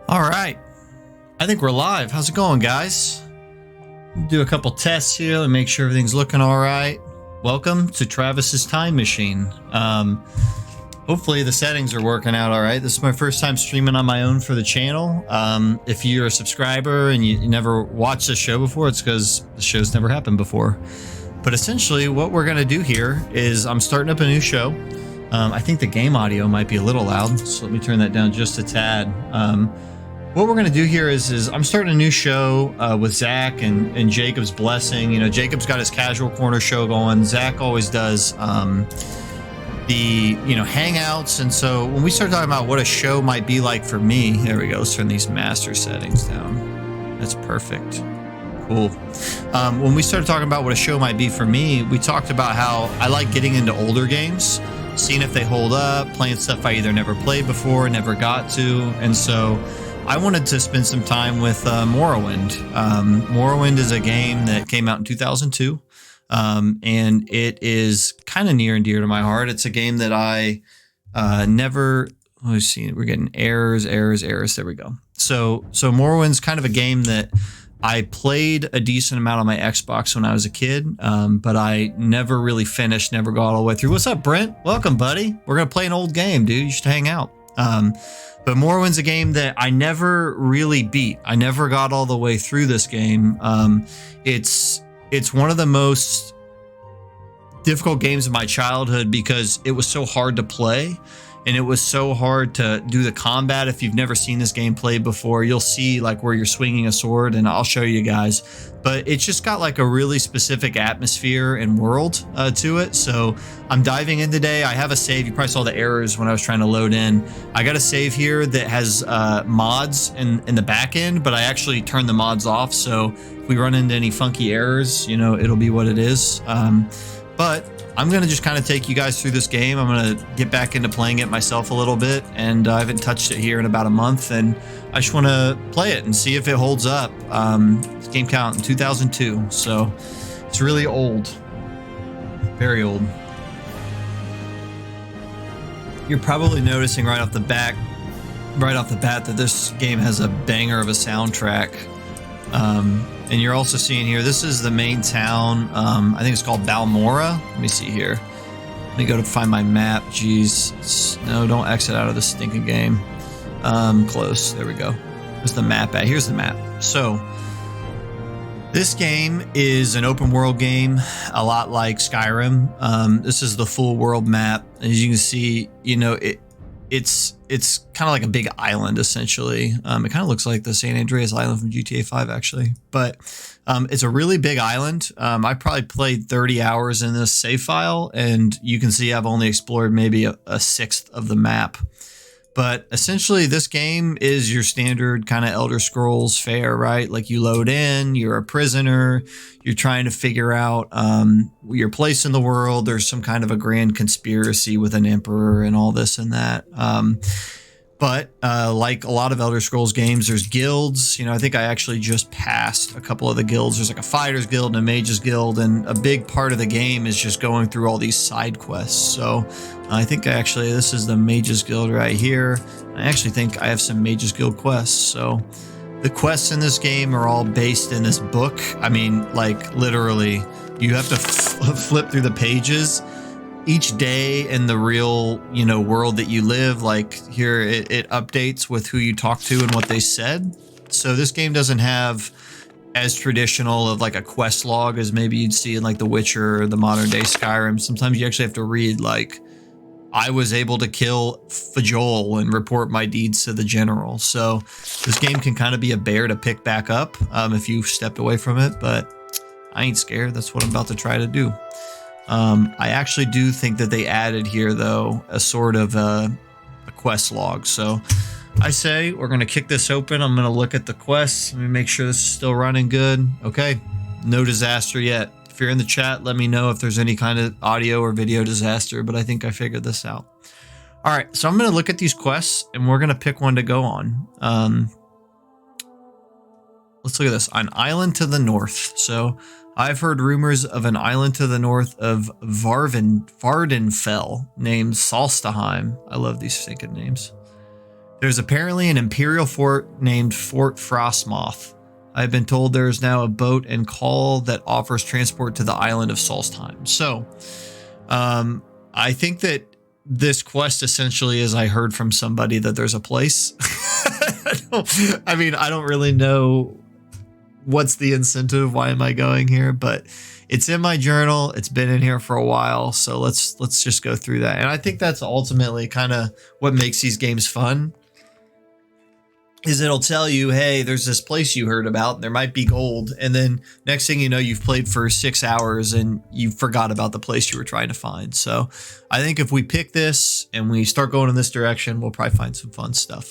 All right. I think we're live. How's it going, guys? Do a couple tests here and make sure everything's looking all right. Welcome to Travis's Time Machine. Hopefully the settings are working out all right. This is my first time streaming on my own for the channel. If you're a subscriber and you never watched this show before, it's because the show's never happened before. But essentially what we're going to do here is I'm starting up a new show. I think the game audio might be a little loud, so let me turn that down just a tad. What we're going to do here is I'm starting a new show with Zach and Jacob's blessing. You know, Jacob's got his casual corner show going. Zach always does the hangouts. And so when we start talking about what a show might be like for me, there we go. Let's turn these master settings down. That's perfect. Cool. When we started talking about what a show might be for me, we talked about how I like getting into older games, seeing if they hold up, playing stuff I either never played before, never got to. And so I wanted to spend some time with Morrowind. Morrowind is a game that came out in 2002, and it is kind of near and dear to my heart. It's a game that I never... Let's see, we're getting errors. There we go. So Morrowind's kind of a game that I played a decent amount on my Xbox when I was a kid, but I never really finished, never got all the way through. What's up, Brent? Welcome, buddy. We're going to play an old game, dude. You should hang out. But Morrowind's a game that I never really beat. I never got all the way through this game. It's one of the most difficult games of my childhood because it was so hard to play. And it was so hard to do the combat. If you've never seen this game played before, you'll see like where you're swinging a sword, and I'll show you guys. But it's just got like a really specific atmosphere and world to it. So I'm diving in today. I have a save. You probably saw the errors when I was trying to load in. I got a save here that has mods in the back end, but I actually turned the mods off. So if we run into any funky errors, you know, it'll be what it is. But I'm going to just kind of take you guys through this game. I'm going to get back into playing it myself a little bit, and I haven't touched it here in about a month, and I just want to play it and see if it holds up. This game came out in 2002, so it's really old. Very old. You're probably noticing right off the bat that this game has a banger of a soundtrack. And you're also seeing here, this is the main town. I think it's called Balmora. Let me see here. Let me go to find my map. Jeez. No, don't exit out of the stinking game. Close. There we go. Where's the map at? Here's the map. So this game is an open world game, a lot like Skyrim. This is the full world map. As you can see, you know, it's kind of like a big island, essentially. It kind of looks like the San Andreas Island from GTA 5, actually. But it's a really big island. I probably played 30 hours in this save file, and you can see I've only explored maybe a sixth of the map. But essentially, this game is your standard kind of Elder Scrolls fare, right? Like you load in, you're a prisoner, you're trying to figure out your place in the world. There's some kind of a grand conspiracy with an emperor and all this and that. But like a lot of Elder Scrolls games, there's guilds. You know, I think I actually just passed a couple of the guilds. There's like a fighter's guild and a mage's guild, and a big part of the game is just going through all these side quests. So I think this is the mage's guild right here. I actually think I have some mage's guild quests. So the quests in this game are all based in this book. I mean, like literally, you have to flip through the pages each day in the real, you know, world that you live. Like here, it updates with who you talk to and what they said. So this game doesn't have as traditional of like a quest log as maybe you'd see in like The Witcher or the modern day Skyrim. Sometimes you actually have to read like, I was able to kill Fajol and report my deeds to the general. So this game can kind of be a bear to pick back up if you stepped away from it, but I ain't scared. That's what I'm about to try to do. I actually do think that they added here, though, a sort of a quest log. So I say we're going to kick this open. I'm going to look at the quests. Let me make sure this is still running good. Okay. No disaster yet. If you're in the chat, let me know if there's any kind of audio or video disaster, but I think I figured this out. All right. So I'm going to look at these quests, and we're going to pick one to go on. Let's look at this. An island to the north. So I've heard rumors of an island to the north of Vardenfell named Solstheim. I love these stinking names. There's apparently an Imperial fort named Fort Frostmoth. I've been told there is now a boat and call that offers transport to the island of Solstheim. So, I think that this quest essentially is I heard from somebody that there's a place. I don't really know what's the incentive. Why am I going here? But it's in my journal. It's been in here for a while. So let's just go through that. And I think that's ultimately kind of what makes these games fun. Is it'll tell you, hey, there's this place you heard about. There might be gold. And then next thing you know, you've played for 6 hours and you forgot about the place you were trying to find. So I think if we pick this and we start going in this direction, we'll probably find some fun stuff.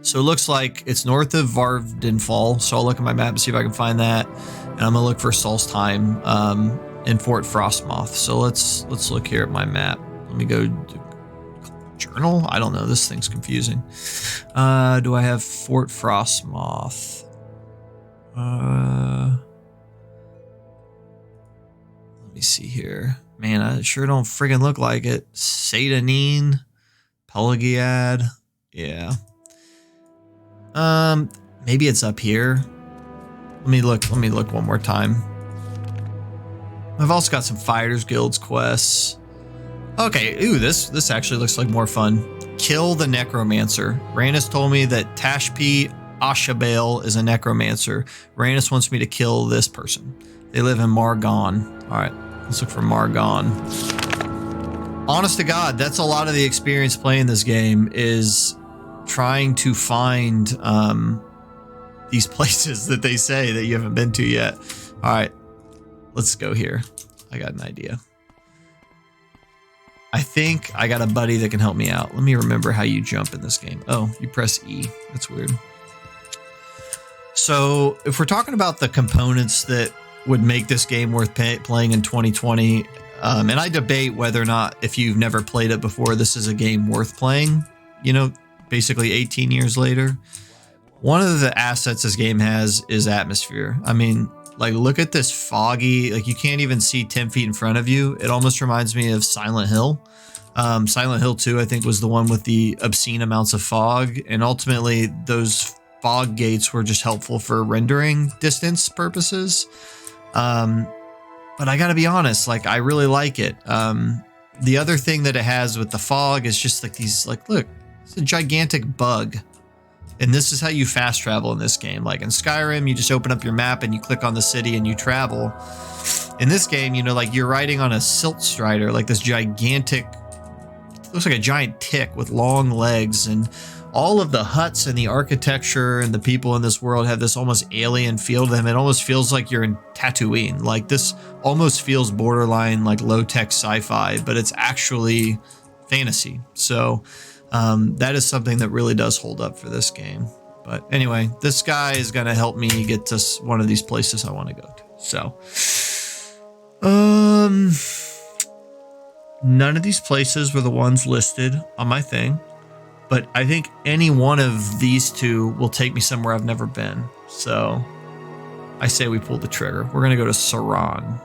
So it looks like it's north of Vardenfall. So I'll look at my map and see if I can find that. And I'm going to look for Solstheim in Fort Frostmoth. So let's look here at my map. Let me go to journal. I don't know. This thing's confusing. Do I have Fort Frostmoth? Let me see here. Man, I sure don't friggin' look like it. Satanine, Pelagiad. Yeah. Maybe it's up here. Let me look one more time. I've also got some Fighters Guilds quests. Okay, ooh, this actually looks like more fun. Kill the Necromancer. Rhaenys told me that Tashpi Ashabale is a necromancer. Rhaenys wants me to kill this person. They live in Margon. All right, let's look for Margon. Honest to God, that's a lot of the experience playing this game is trying to find these places that they say that you haven't been to yet. All right, let's go here. I got an idea. I think I got a buddy that can help me out. Let me remember how you jump in this game. Oh, you press E. That's weird. So if we're talking about the components that would make this game worth playing in 2020, and I debate whether or not, if you've never played it before, this is a game worth playing, you know, basically 18 years later. One of the assets this game has is atmosphere. I mean, like, look at this foggy, like you can't even see 10 feet in front of you. It almost reminds me of Silent Hill. Silent Hill 2, I think, was the one with the obscene amounts of fog. And ultimately, those fog gates were just helpful for rendering distance purposes. But I gotta be honest, like, I really like it. The other thing that it has with the fog is just like these, like, look, it's a gigantic bug. And this is how you fast travel in this game. Like in Skyrim, you just open up your map and you click on the city and you travel. In this game, you know, like you're riding on a silt strider, like this gigantic, looks like a giant tick with long legs, and all of the huts and the architecture and the people in this world have this almost alien feel to them. It almost feels like you're in Tatooine. Like this almost feels borderline like low-tech sci-fi, but it's actually fantasy. So that is something that really does hold up for this game. But anyway, this guy is going to help me get to one of these places I want to go to. So, none of these places were the ones listed on my thing, but I think any one of these two will take me somewhere I've never been. So I say we pull the trigger. We're going to go to Saran.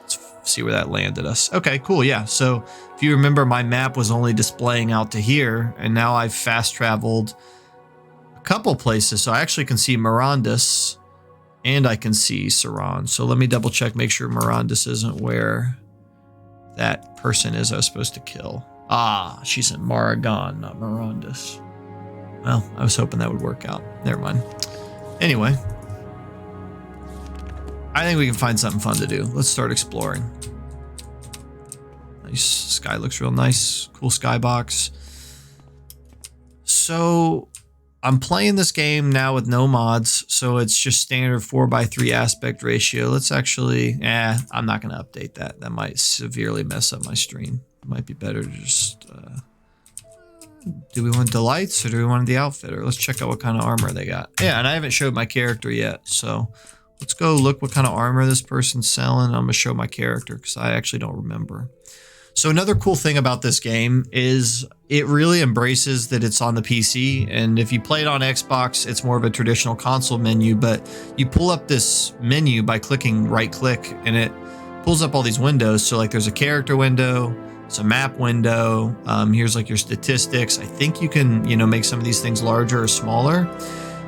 Let's see where that landed us. Okay, cool. Yeah. So if you remember, my map was only displaying out to here, and now I've fast traveled a couple places. So I actually can see Mirandus and I can see Saran. So let me double check, make sure Mirandus isn't where that person is I was supposed to kill. Ah, she's in Maragon, not Mirandus. Well, I was hoping that would work out. Never mind. Anyway, I think we can find something fun to do. Let's start exploring. Nice. Sky looks real nice. Cool skybox. So I'm playing this game now with no mods, so it's just standard 4:3 aspect ratio. Let's actually, I'm not going to update that. That might severely mess up my stream. It might be better to just, do we want delights or do we want the outfitter? Let's check out what kind of armor they got. Yeah, and I haven't showed my character yet, so let's go look what kind of armor this person's selling. I'm going to show my character because I actually don't remember. So another cool thing about this game is it really embraces that it's on the PC. And if you play it on Xbox, it's more of a traditional console menu, but you pull up this menu by clicking right click and it pulls up all these windows. So like there's a character window, It's a map window. Here's like your statistics. I think you can, you know, make some of these things larger or smaller.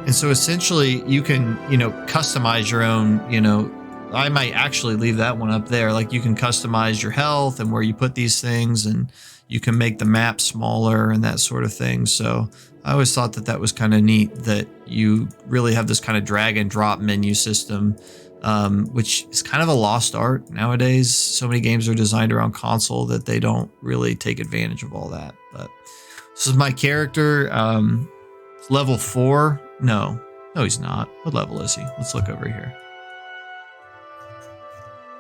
And so essentially you can, you know, customize your own, you know, I might actually leave that one up there. Like you can customize your health and where you put these things, and you can make the map smaller and that sort of thing. So I always thought that that was kind of neat that you really have this kind of drag and drop menu system, which is kind of a lost art nowadays. So many games are designed around console that they don't really take advantage of all that. But this is my character. Level 4. No, he's not. What level is he? Let's look over here.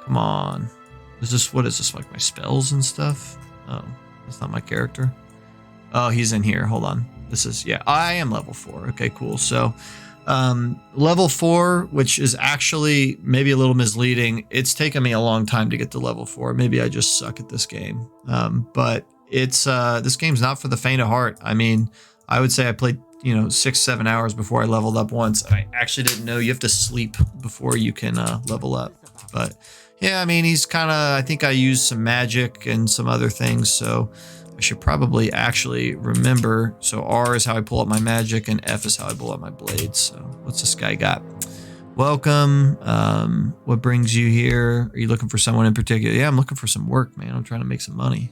Come on. What is this, like my spells and stuff? Oh, that's not my character. Oh, he's in here. Hold on. This is, yeah, I am level 4. Okay, cool. So, level 4, which is actually maybe a little misleading. It's taken me a long time to get to level 4. Maybe I just suck at this game. But it's, this game's not for the faint of heart. I mean, I would say I played, you know, 6-7 hours before I leveled up once. I actually didn't know you have to sleep before you can level up. But yeah, I mean, he's kind of, I think I used some magic and some other things, so I should probably actually remember. So R is how I pull up my magic, and F is how I pull up my blades. So what's this guy got? Welcome. What brings you here? Are you looking for someone in particular? Yeah, I'm looking for some work, man. I'm trying to make some money.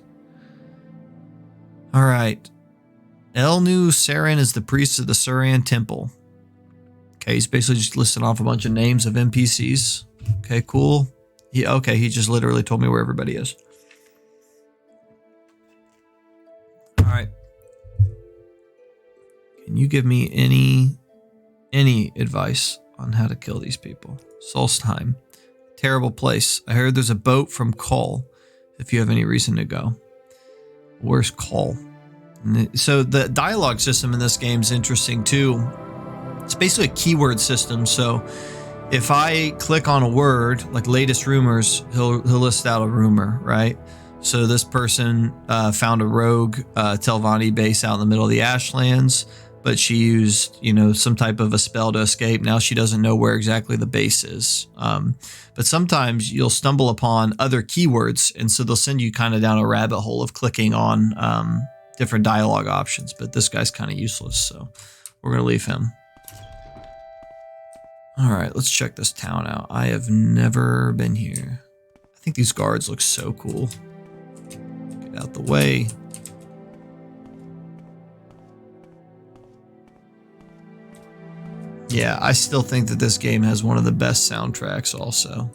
All right. Elnu Saran is the priest of the Suran Temple. Okay, he's basically just listing off a bunch of names of NPCs. Okay, cool. He just literally told me where everybody is. All right. Can you give me any advice on how to kill these people? Solstheim. Terrible place. I heard there's a boat from Kull if you have any reason to go. Where's Kull? So the dialogue system in this game is interesting too. It's basically a keyword system. So if I click on a word like latest rumors, he'll list out a rumor, right? So this person found a rogue Telvanni base out in the middle of the Ashlands, but she used, you know, some type of a spell to escape. Now she doesn't know where exactly the base is. But sometimes you'll stumble upon other keywords, and so they'll send you kind of down a rabbit hole of clicking on different dialogue options. But this guy's kind of useless, so we're gonna leave him. All right, let's check this town out. I have never been here. I think these guards look so cool. Get out the way. Yeah, I still think that this game has one of the best soundtracks also.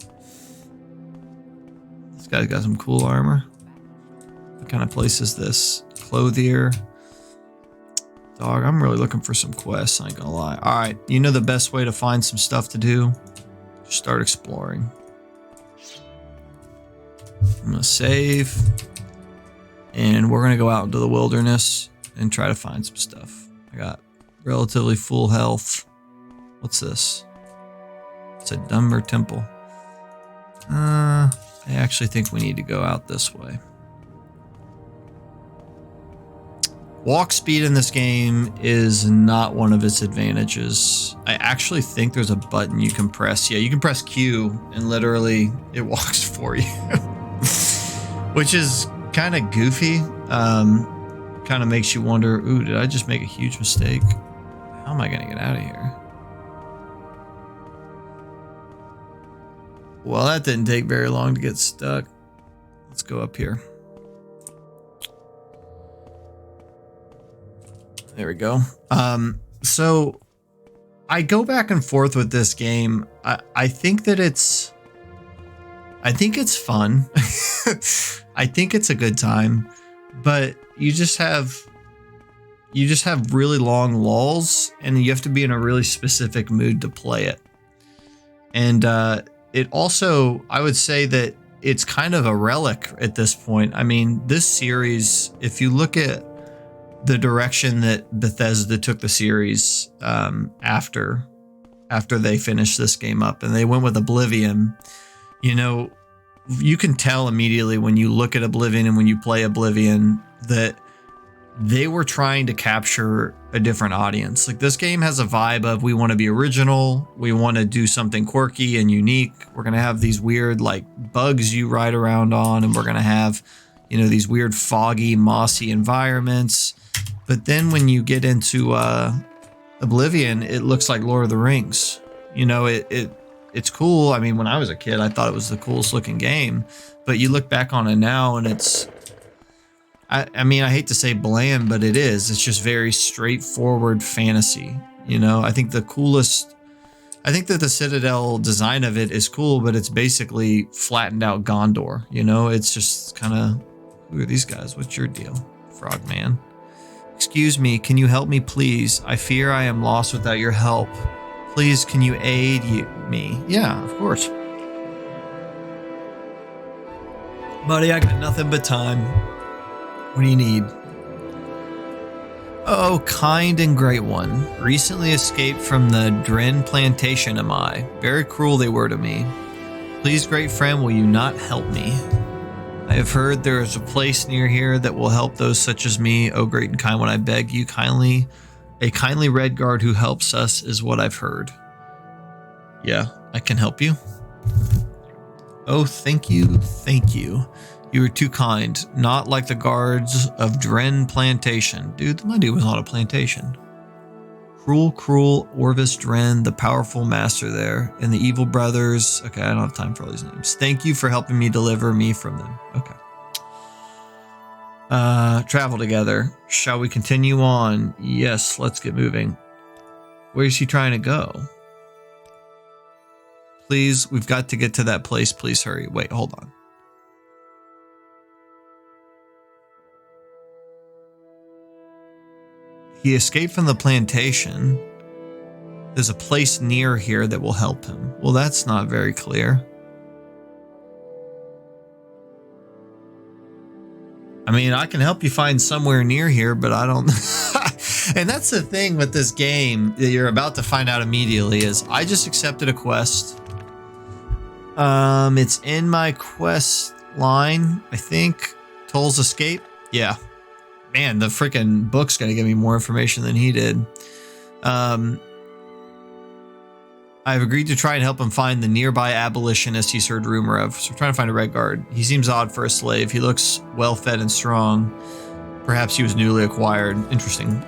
This guy's got some cool armor. What kind of place is this? Clothier. Dog, I'm really looking for some quests, I ain't gonna lie. All right, you know the best way to find some stuff to do? Just start exploring. I'm gonna save. And we're gonna go out into the wilderness and try to find some stuff. I got relatively full health. What's this? It's a Dunmer Temple. I actually think we need to go out this way. Walk speed in this game is not one of its advantages. I actually think there's a button you can press. Yeah, you can press Q and literally it walks for you. Which is kind of goofy. Kind of makes you wonder, ooh, did I just make a huge mistake? How am I going to get out of here? Well, that didn't take very long to get stuck. Let's go up here. There we go. So I go back and forth with this game. I think that it's fun. I think it's a good time, but you just have really long lulls, and you have to be in a really specific mood to play it. And it also, I would say that it's kind of a relic at this point. I mean, this series, if you look at the direction that Bethesda took the series after they finished this game up, and they went with Oblivion, you know, you can tell immediately when you look at Oblivion and when you play Oblivion that they were trying to capture a different audience. Like, this game has a vibe of, we want to be original, we want to do something quirky and unique, we're going to have these weird like bugs you ride around on, and we're going to have, you know, these weird foggy, mossy environments. But then when you get into Oblivion, it looks like Lord of the Rings. You know, it's cool. I mean, when I was a kid, I thought it was the coolest looking game. But you look back on it now and it's, I mean, I hate to say bland, but it is. It's just very straightforward fantasy. You know, I think that the Citadel design of it is cool, but it's basically flattened out Gondor. You know, it's just kind of, who are these guys? What's your deal, Frogman? Excuse me, can you help me, please? I fear I am lost without your help. Please, can you aid me? Yeah, of course. Buddy, I got nothing but time. What do you need? Oh, kind and great one. Recently escaped from the Dren plantation, am I? Very cruel they were to me. Please, great friend, will you not help me? I have heard there is a place near here that will help those such as me. Oh, great and kind one, I beg you kindly. A kindly red guard who helps us is what I've heard. Yeah, I can help you. Oh, thank you, thank you. You were too kind. Not like the guards of Dren Plantation. Dude, my dude was on a plantation. Cruel Orvis Dren, the powerful master there, and the evil brothers. Okay, I don't have time for all these names. Thank you for helping me deliver me from them. Okay. Travel together. Shall we continue on? Yes, let's get moving. Where's he trying to go? Please, we've got to get to that place. Please hurry. Wait, hold on. He escaped from the plantation. There's a place near here that will help him. Well, that's not very clear. I mean, I can help you find somewhere near here, but I don't... And that's the thing with this game that you're about to find out immediately is I just accepted a quest. It's in my quest line, I think. Toll's Escape? Yeah. Man, the freaking book's gonna give me more information than he did. I've agreed to try and help him find the nearby abolitionist he's heard rumor of. So we're trying to find a red guard. He seems odd for a slave. He looks well-fed and strong. Perhaps he was newly acquired. Interesting.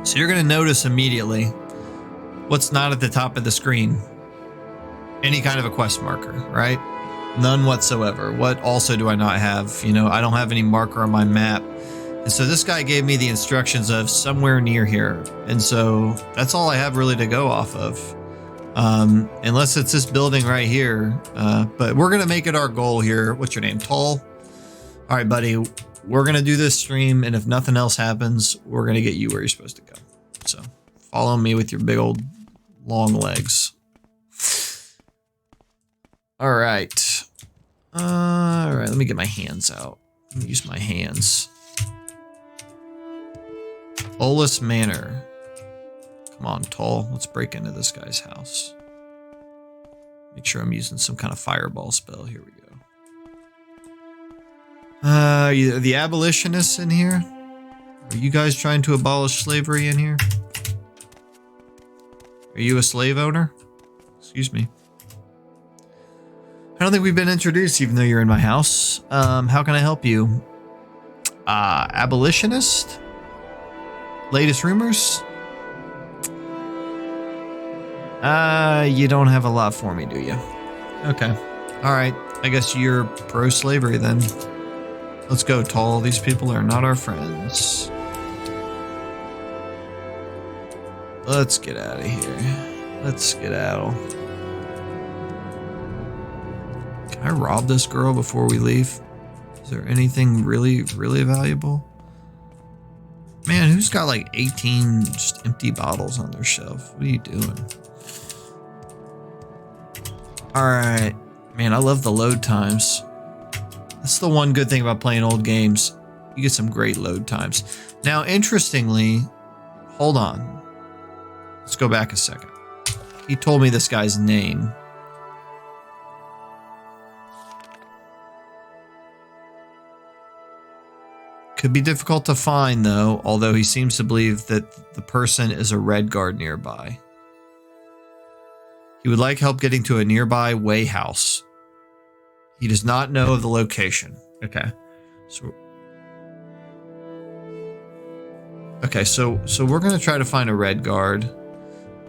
So you're gonna notice immediately what's not at the top of the screen. Any kind of a quest marker, right? None whatsoever. What also do I not have? You know, I don't have any marker on my map. And so this guy gave me the instructions of somewhere near here. And so that's all I have really to go off of. Unless it's this building right here. But we're going to make it our goal here. What's your name? Toll? All right, buddy. We're going to do this stream. And if nothing else happens, we're going to get you where you're supposed to go. So follow me with your big old long legs. All right. All right. Let me get my hands out. Let me use my hands. Olus Manor. Come on, Toll. Let's break into this guy's house. Make sure I'm using some kind of fireball spell. Here we go. The abolitionists in here? Are you guys trying to abolish slavery in here? Are you a slave owner? Excuse me. I don't think we've been introduced, even though you're in my house. How can I help you? Abolitionist? Latest rumors? You don't have a lot for me, do you? Okay. All right. I guess you're pro-slavery then. Let's go, Toll. These people are not our friends. Let's get out of here. Let's skedaddle. Can I rob this girl before we leave? Is there anything really valuable? Man, who's got like 18 just empty bottles on their shelf? What are you doing? All right. Man, I love the load times. That's the one good thing about playing old games. You get some great load times. Now, interestingly, hold on. Let's go back a second. He told me this guy's name. Could be difficult to find, though, although he seems to believe that the person is a red guard nearby. He would like help getting to a nearby way house. He does not know of the location. Okay. So, okay, so we're gonna try to find a red guard,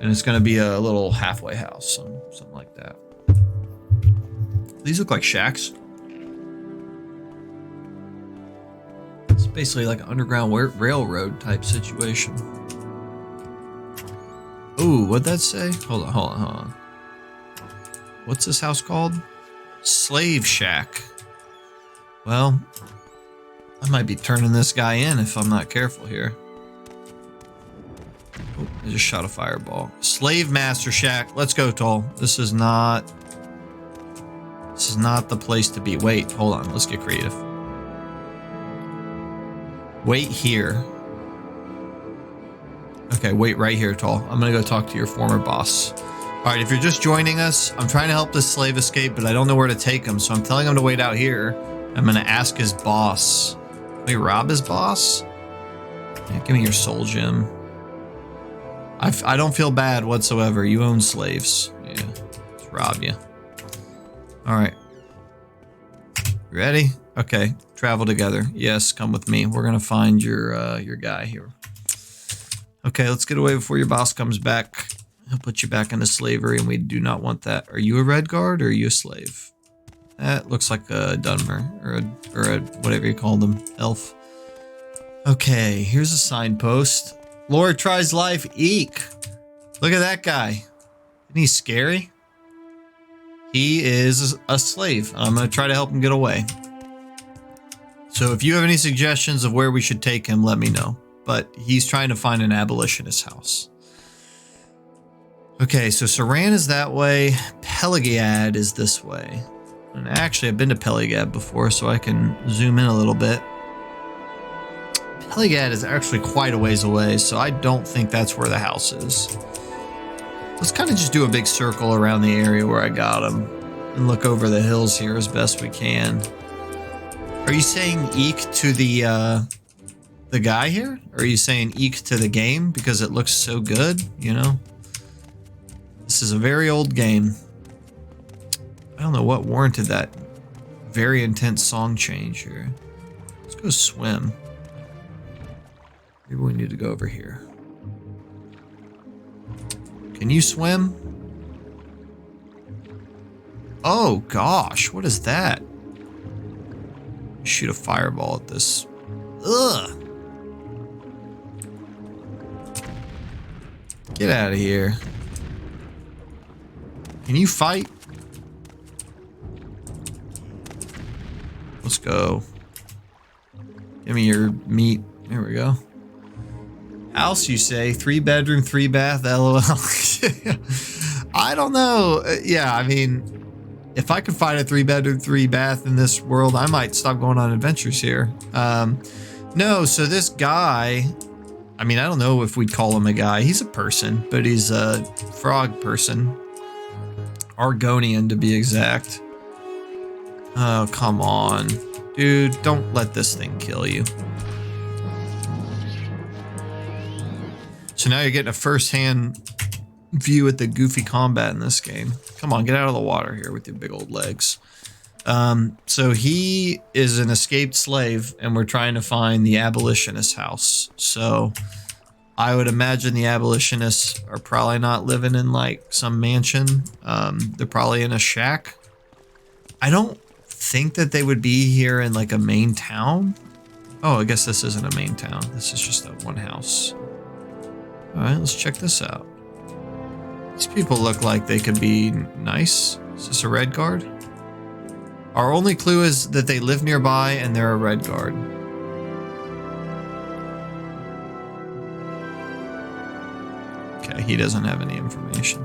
and it's gonna be a little halfway house, something like that. These look like shacks. It's basically like an underground railroad type situation. Ooh, what'd that say? Hold on. What's this house called? Slave Shack. Well, I might be turning this guy in if I'm not careful here. Oh, I just shot a fireball. Slave Master Shack. Let's go, Toll. This is not the place to be. Wait, hold on. Let's get creative. Wait here. Okay, wait right here, Toll. I'm gonna go talk to your former boss. All right, if you're just joining us, I'm trying to help this slave escape, but I don't know where to take him, so I'm telling him to wait out here. I'm gonna ask his boss. Can we rob his boss? Yeah, give me your soul gem. I don't feel bad whatsoever. You own slaves. Yeah, let's rob you. All right. Ready? Okay, travel together. Yes, come with me. We're gonna find your guy here. Okay, let's get away before your boss comes back. He'll put you back into slavery, and we do not want that. Are you a red guard or are you a slave? That looks like a Dunmer or a whatever you call them, elf. Okay, here's a signpost. Lord tries life. Eek! Look at that guy. Isn't he scary? He is a slave. I'm gonna try to help him get away. So if you have any suggestions of where we should take him, let me know. But he's trying to find an abolitionist house. Okay, so Saran is that way. Pelagiad is this way. And actually, I've been to Pelagiad before, so I can zoom in a little bit. Pelagiad is actually quite a ways away, so I don't think that's where the house is. Let's kind of just do a big circle around the area where I got him and look over the hills here as best we can. Are you saying eek to the guy here? Or are you saying eek to the game because it looks so good, you know? This is a very old game. I don't know what warranted that very intense song change here. Let's go swim. Maybe we need to go over here. Can you swim? Oh gosh, what is that? Shoot a fireball at this. Ugh. Get out of here. Can you fight? Let's go. Give me your meat. There we go. House, you say? 3-bedroom, 3-bath, LOL. I don't know. Yeah, I mean, if I could find a 3-bedroom, 3-bath in this world, I might stop going on adventures here. No, so this guy, I mean, I don't know if we'd call him a guy. He's a person, but he's a frog person. Argonian, to be exact. Oh, come on. Dude, don't let this thing kill you. So now you're getting a first-hand view at the goofy combat in this game. Come on, get out of the water here with your big old legs. So he is an escaped slave, and we're trying to find the abolitionist house. So I would imagine the abolitionists are probably not living in like some mansion. They're probably in a shack. I don't think that they would be here in like a main town. Oh, I guess this isn't a main town. This is just a one house. All right, let's check this out. These people look like they could be nice. Is this a red guard? Our only clue is that they live nearby and they're a red guard. Okay, he doesn't have any information.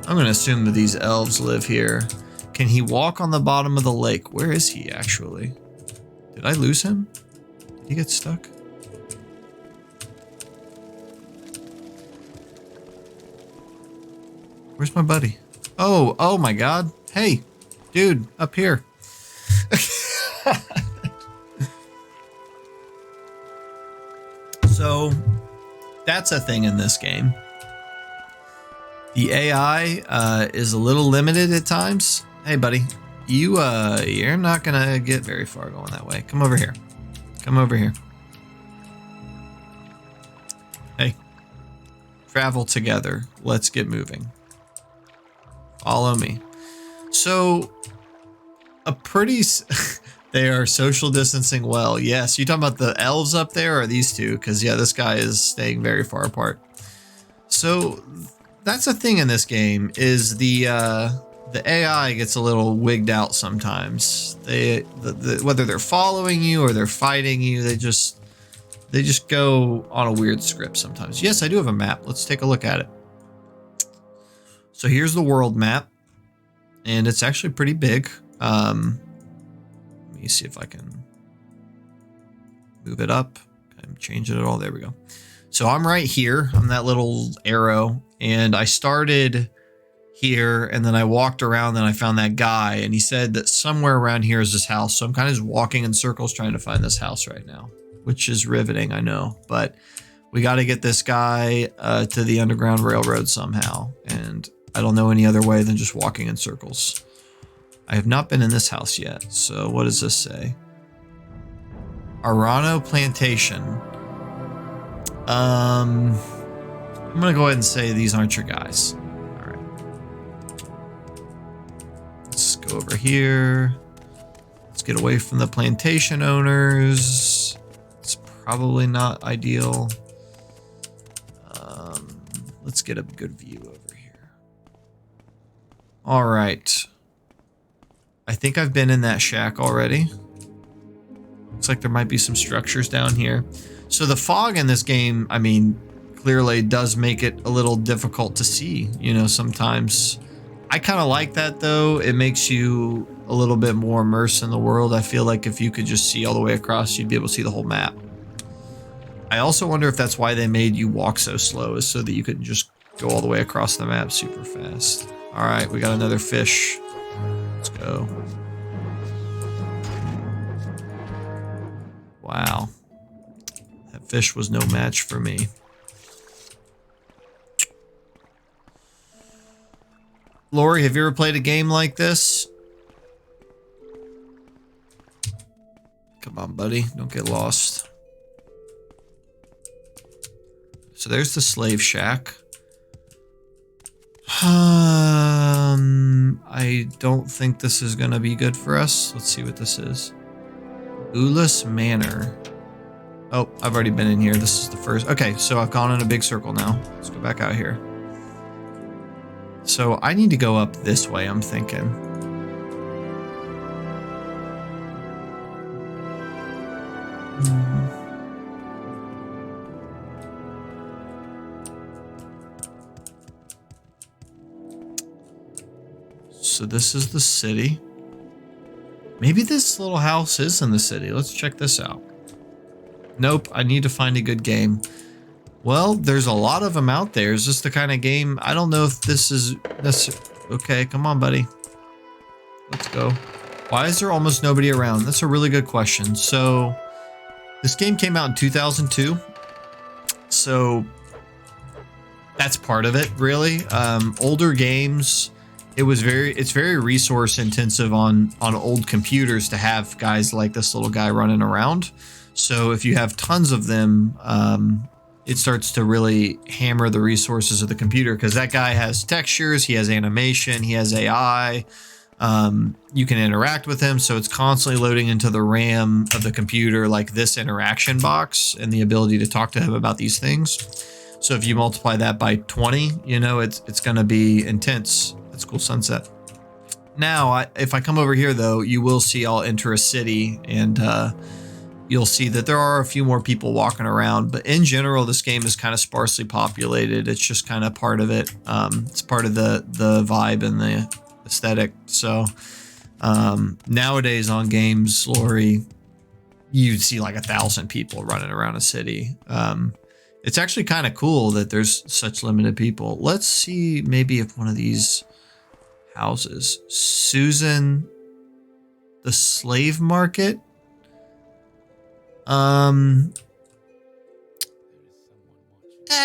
I'm going to assume that these elves live here. Can he walk on the bottom of the lake? Where is he actually? Did I lose him? Did he get stuck? Where's my buddy? Oh my God. Hey, dude, up here. So that's a thing in this game. The AI is a little limited at times. Hey, buddy, you're not gonna get very far going that way. Come over here. Come over here. Hey. Travel together. Let's get moving. Follow me. So, they are social distancing well. Yes, you talking about the elves up there or these two? Because, yeah, this guy is staying very far apart. So, that's a thing in this game, is the AI gets a little wigged out sometimes. Whether they're following you or they're fighting you, they just go on a weird script sometimes. Yes, I do have a map. Let's take a look at it. So here's the world map, and it's actually pretty big. Let me see if I can move it up. I'm changing it all. There we go. So I'm right here. I'm that little arrow, and I started here, and then I walked around, and I found that guy, and he said that somewhere around here is this house. So I'm kind of just walking in circles trying to find this house right now, which is riveting, I know, but we got to get this guy to the Underground Railroad somehow, and I don't know any other way than just walking in circles. I have not been in this house yet, so what does this say? Arano Plantation. I'm gonna go ahead and say these aren't your guys. All right. Let's go over here. Let's get away from the plantation owners. It's probably not ideal. Let's get a good view over here. All right. I think I've been in that shack already. Looks like there might be some structures down here. So the fog in this game, I mean, clearly does make it a little difficult to see, you know, sometimes. I kind of like that though. It makes you a little bit more immersed in the world. I feel like if you could just see all the way across, you'd be able to see the whole map. I also wonder if that's why they made you walk so slow, is so that you could just go all the way across the map super fast. All right, we got another fish. Let's go. Wow. That fish was no match for me. Lori, have you ever played a game like this? Come on, buddy. Don't get lost. So there's the slave shack. I don't think this is going to be good for us. Let's see what this is. Ulis Manor. Oh, I've already been in here. This is the first. Okay, so I've gone in a big circle now. Let's go back out here. So I need to go up this way, I'm thinking. So this is the city. Maybe this little house is in the city. Let's check this out. Nope, I need to find a good game. Well, there's a lot of them out there. Is this the kind of game? I don't know if this is... Okay, come on, buddy. Let's go. Why is there almost nobody around? That's a really good question. So, this game came out in 2002. So, that's part of it, really. Older games... It's very resource intensive on old computers to have guys like this little guy running around. So if you have tons of them, it starts to really hammer the resources of the computer, because that guy has textures, he has animation, he has AI. You can interact with him, so it's constantly loading into the RAM of the computer, like this interaction box and the ability to talk to him about these things. So if you multiply that by 20, you know, it's going to be intense. That's cool sunset. Now, if I come over here, though, you will see I'll enter a city, and you'll see that there are a few more people walking around. But in general, this game is kind of sparsely populated. It's just kind of part of it. It's part of the vibe and the aesthetic. So nowadays on games, Lori, you'd see like 1,000 people running around a city. It's actually kind of cool that there's such limited people. Let's see maybe if one of these houses. Susan, the slave market.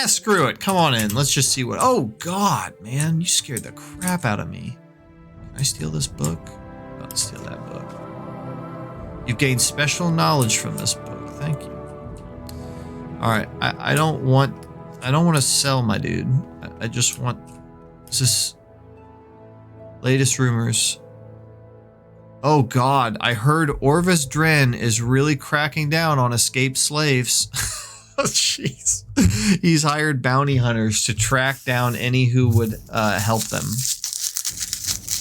Screw it. Come on in. Let's just see what... Oh, God, man. You scared the crap out of me. Can I steal this book? I'm about to steal that book. You've gained special knowledge from this book. Thank you. All right. I don't want to sell my dude. I just want this latest rumors. Oh God, I heard Orvis Dren is really cracking down on escaped slaves. Oh, jeez. He's hired bounty hunters to track down any who would help them.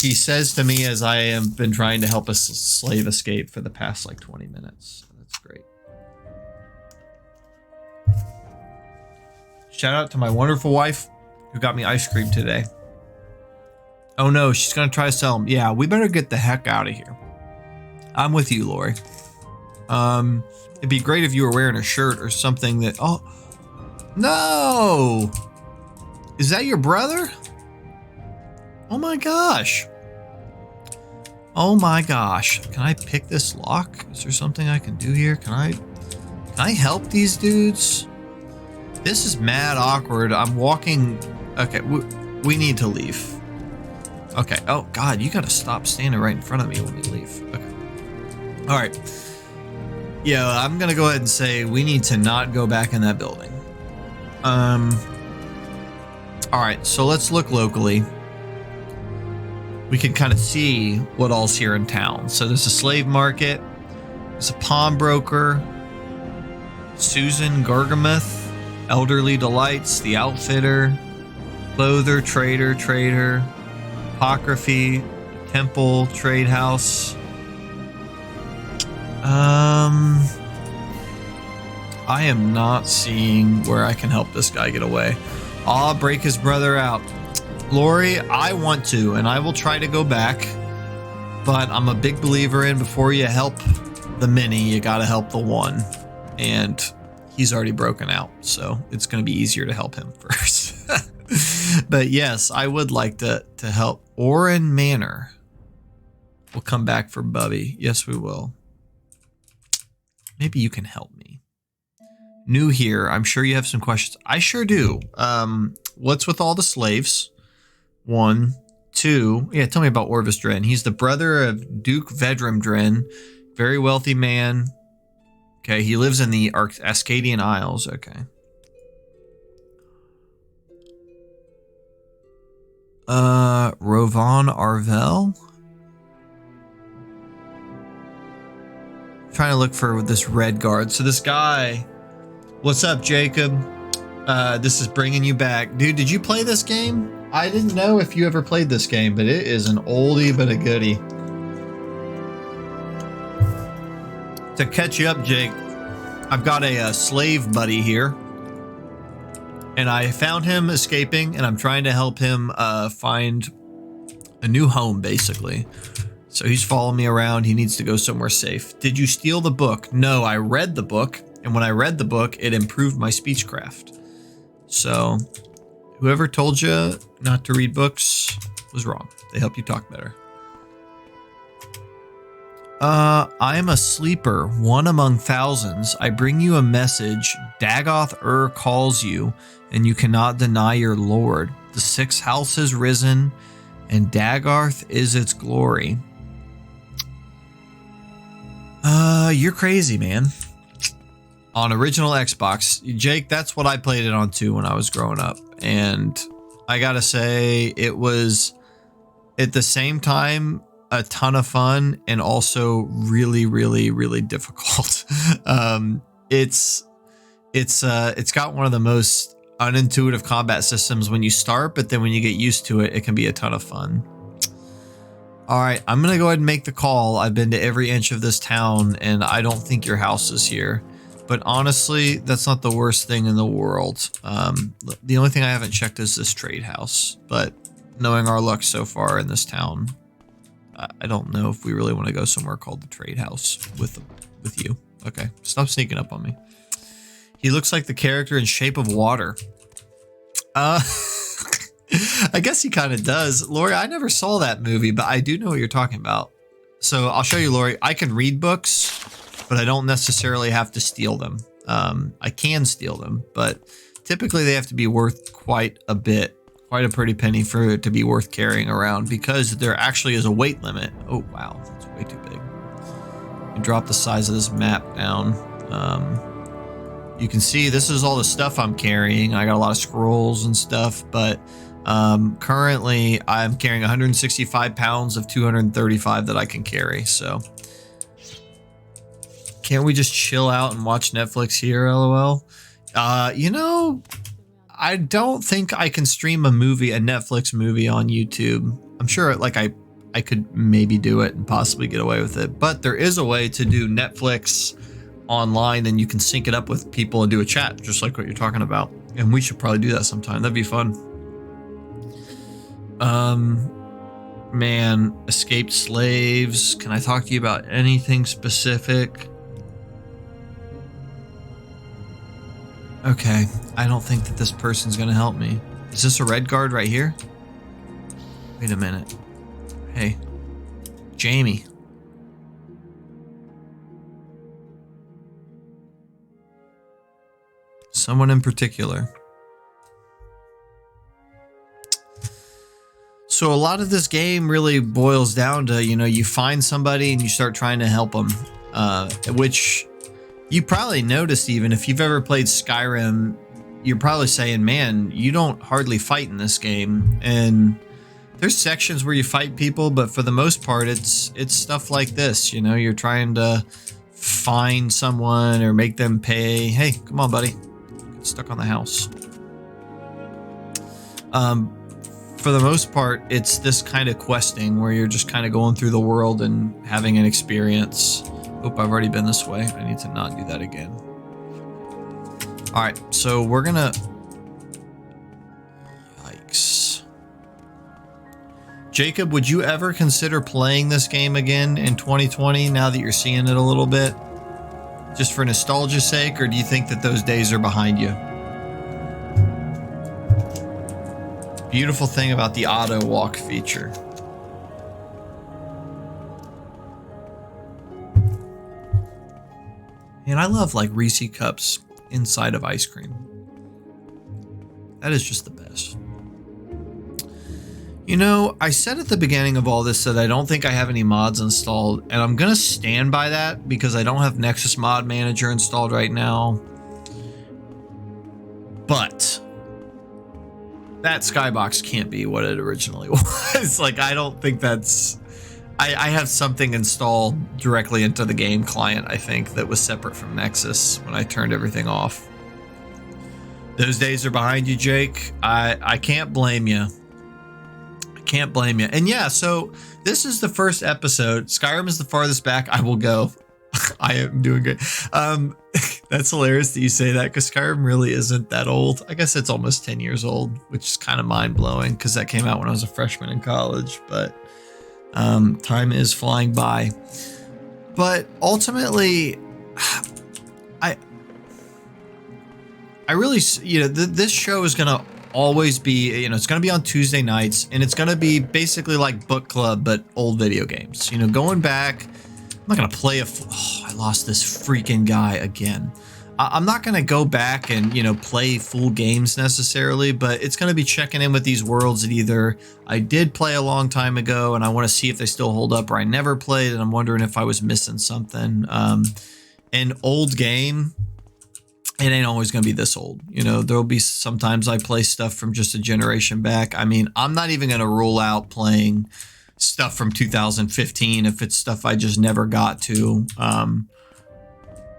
He says to me as I have been trying to help a slave escape for the past like 20 minutes. That's great. Shout out to my wonderful wife who got me ice cream today. Oh no, she's gonna try to sell them. Yeah, we better get the heck out of here. I'm with you, Lori. It'd be great if you were wearing a shirt or something that... Oh, no! Is that your brother? Oh my gosh. Oh my gosh. Can I pick this lock? Is there something I can do here? Can I help these dudes? This is mad awkward. I'm walking... Okay, we need to leave. Okay. Oh God, you gotta stop standing right in front of me when we leave. Okay. All right. Yeah, I'm gonna go ahead and say we need to not go back in that building. All right, so let's look locally. We can kind of see what all's here in town. So there's a slave market, there's a pawnbroker, Susan Gargamuth, Elderly Delights, the Outfitter, Clother, Trader, Apocryphy, Temple, Trade House. I am not seeing where I can help this guy get away. I'll break his brother out. Lori, I want to, and I will try to go back, but I'm a big believer in before you help the many, you gotta help the one. And he's already broken out, so it's gonna be easier to help him first. But yes, I would like to help. Orin Manor. We'll come back for Bubby. Yes, we will. Maybe you can help me. New here. I'm sure you have some questions. I sure do. What's with all the slaves? 1, 2. Yeah, tell me about Orvis Dren. He's the brother of Duke Vedram Dren. Very wealthy man. Okay, he lives in the Ascadian Isles. Okay. Rovan Arvel? Trying to look for this red guard. So this guy... What's up, Jacob? This is bringing you back. Dude, did you play this game? I didn't know if you ever played this game, but it is an oldie but a goodie. To catch you up, Jake, I've got a slave buddy here. And I found him escaping, and I'm trying to help him find a new home, basically. So he's following me around. He needs to go somewhere safe. Did you steal the book? No, I read the book. And when I read the book, it improved my speechcraft. So whoever told you not to read books was wrong. They help you talk better. I am a sleeper, one among thousands. I bring you a message. Dagoth calls you, and you cannot deny your lord. The sixth house has risen, and Dagarth is its glory. You're crazy, man. On original Xbox, Jake, that's what I played it on too when I was growing up. And I gotta say, it was at the same time a ton of fun and also really, really, really difficult. It's got one of the most unintuitive combat systems when you start, but then when you get used to it, it can be a ton of fun. All right, I'm gonna go ahead and make the call. I've been to every inch of this town, and I don't think your house is here. But honestly, that's not the worst thing in the world. The only thing I haven't checked is this trade house. But knowing our luck so far in this town, I don't know if we really want to go somewhere called the trade house with you. Okay, stop sneaking up on me. He looks like the character in Shape of Water. I guess he kind of does. Lori, I never saw that movie, but I do know what you're talking about. So I'll show you, Lori. I can read books, but I don't necessarily have to steal them. I can steal them, but typically they have to be worth quite a bit, quite a pretty penny for it to be worth carrying around, because there actually is a weight limit. Oh, wow. That's way too big. And drop the size of this map down. You can see this is all the stuff I'm carrying. I got a lot of scrolls and stuff, but currently I'm carrying 165 pounds of 235 that I can carry. So can't we just chill out and watch Netflix here, LOL? You know, I don't think I can stream a Netflix movie on YouTube. I'm sure like I could maybe do it and possibly get away with it, but there is a way to do Netflix online and you can sync it up with people and do a chat just like what you're talking about, and we should probably do that sometime. That'd be fun. Man, escaped slaves. Can I talk to you about anything specific? Okay, I don't think that this person's gonna help me. Is this a red guard right here? Wait a minute. Hey, Jamie. Someone in particular. So a lot of this game really boils down to, you know, you find somebody and you start trying to help them, which you probably noticed. Even if you've ever played Skyrim, you're probably saying, man, you don't hardly fight in this game. And there's sections where you fight people, but for the most part, it's stuff like this. You know, you're trying to find someone or make them pay. Hey, come on, buddy. Get stuck on the house. For the most part, it's this kind of questing where you're just kind of going through the world and having an experience. Oop, I've already been this way. I need to not do that again. All right, so we're gonna... Yikes. Jacob, would you ever consider playing this game again in 2020 now that you're seeing it a little bit? Just for nostalgia's sake, or do you think that those days are behind you? Beautiful thing about the auto walk feature. And I love like Reese cups inside of ice cream. That is just the best. You know, I said at the beginning of all this that I don't think I have any mods installed, and I'm going to stand by that because I don't have Nexus Mod Manager installed right now. But that skybox can't be what it originally was. Like, I don't think that's... I have something installed directly into the game client, I think, that was separate from Nexus when I turned everything off. Those days are behind you, Jake. I can't blame you. I can't blame you. And yeah, so this is the first episode. Skyrim is the farthest back I will go. I am doing good. That's hilarious that you say that, because Skyrim really isn't that old. I guess it's almost 10 years old, which is kind of mind-blowing because that came out when I was a freshman in college. But time is flying by. But ultimately, I really, you know, this show is going to always be, you know, it's going to be on Tuesday nights, and it's going to be basically like book club, but old video games. You know, going back, I'm not going to play I lost this freaking guy again. I'm not going to go back and, you know, play full games necessarily, but it's going to be checking in with these worlds that either I did play a long time ago and I want to see if they still hold up, or I never played and I'm wondering if I was missing something. An old game, it ain't always going to be this old. You know, there'll be sometimes I play stuff from just a generation back. I mean, I'm not even going to rule out playing stuff from 2015 if it's stuff I just never got to.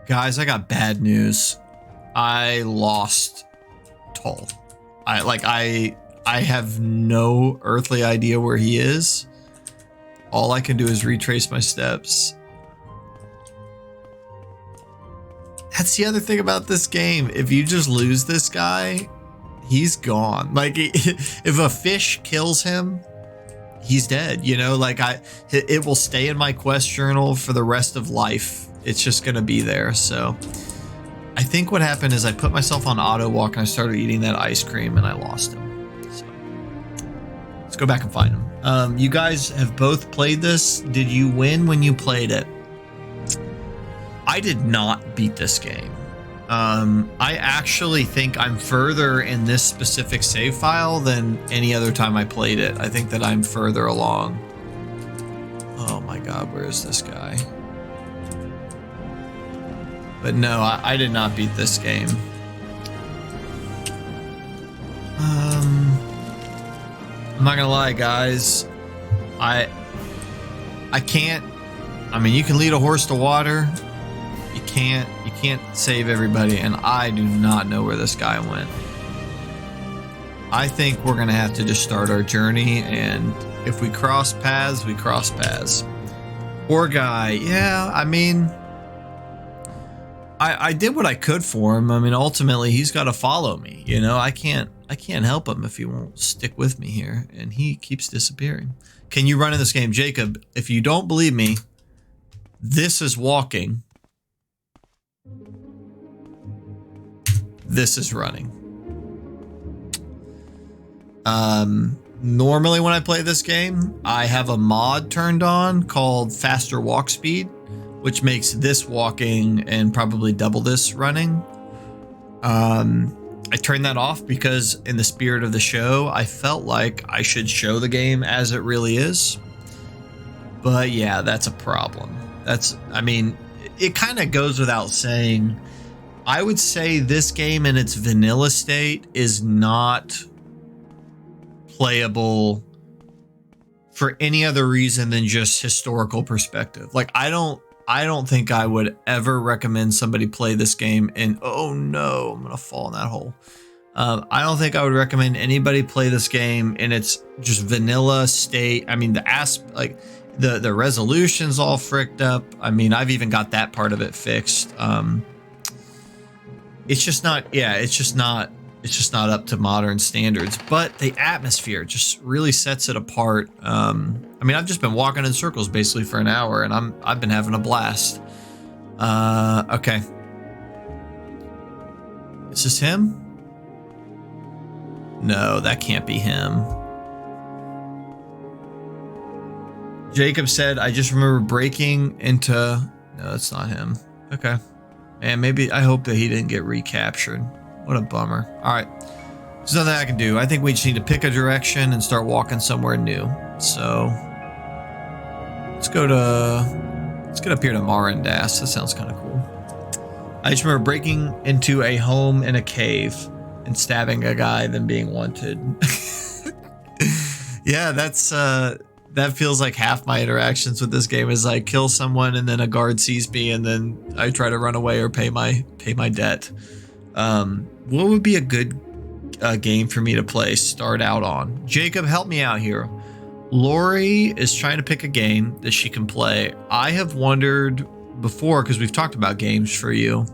Guys, I got bad news. I lost Tull. I have no earthly idea where he is. All I can do is retrace my steps. That's the other thing about this game. If you just lose this guy, he's gone. Like, if a fish kills him, he's dead. You know, like it will stay in my quest journal for the rest of life. It's just going to be there. So I think what happened is I put myself on auto walk and I started eating that ice cream and I lost him. So let's go back and find him. You guys have both played this. Did you win when you played it? I did not beat this game. I actually think I'm further in this specific save file than any other time I played it. I think that I'm further along. Oh my God, where is this guy? But no, I did not beat this game. I'm not gonna lie, guys. I can't. I mean, you can lead a horse to water. You can't save everybody, and I do not know where this guy went. I think we're gonna have to just start our journey, and if we cross paths, we cross paths. Poor guy. Yeah, I mean, I did what I could for him. I mean, ultimately, he's got to follow me. You know, I can't help him if he won't stick with me here, and he keeps disappearing. Can you run in this game, Jacob? If you don't believe me, this is walking. This is running. Normally when I play this game, I have a mod turned on called faster walk speed, which makes this walking and probably double this running. I turned that off because in the spirit of the show, I felt like I should show the game as it really is. But yeah, that's a problem. I mean, it kind of goes without saying. I would say this game in its vanilla state is not playable for any other reason than just historical perspective. Like, I don't think I would ever recommend somebody play this game and, oh no, I'm gonna fall in that hole. I don't think I would recommend anybody play this game in its just vanilla state. I mean, the resolution's all fricked up. I mean, I've even got that part of it fixed. It's just not up to modern standards, but the atmosphere just really sets it apart. I mean, I've just been walking in circles basically for an hour, and I've been having a blast. Okay. Is this him? No, that can't be him. Jacob said, I just remember breaking into... No, that's not him. Okay. Man, maybe I hope that he didn't get recaptured. What a bummer. All right. There's nothing I can do. I think we just need to pick a direction and start walking somewhere new. So let's get up here to Morrowind. That sounds kind of cool. I just remember breaking into a home in a cave and stabbing a guy, then being wanted. Yeah, that feels like half my interactions with this game is I kill someone and then a guard sees me and then I try to run away or pay my debt. What would be a good game for me to start out on? Jacob, help me out here. Lori is trying to pick a game that she can play. I have wondered before, because we've talked about games for you.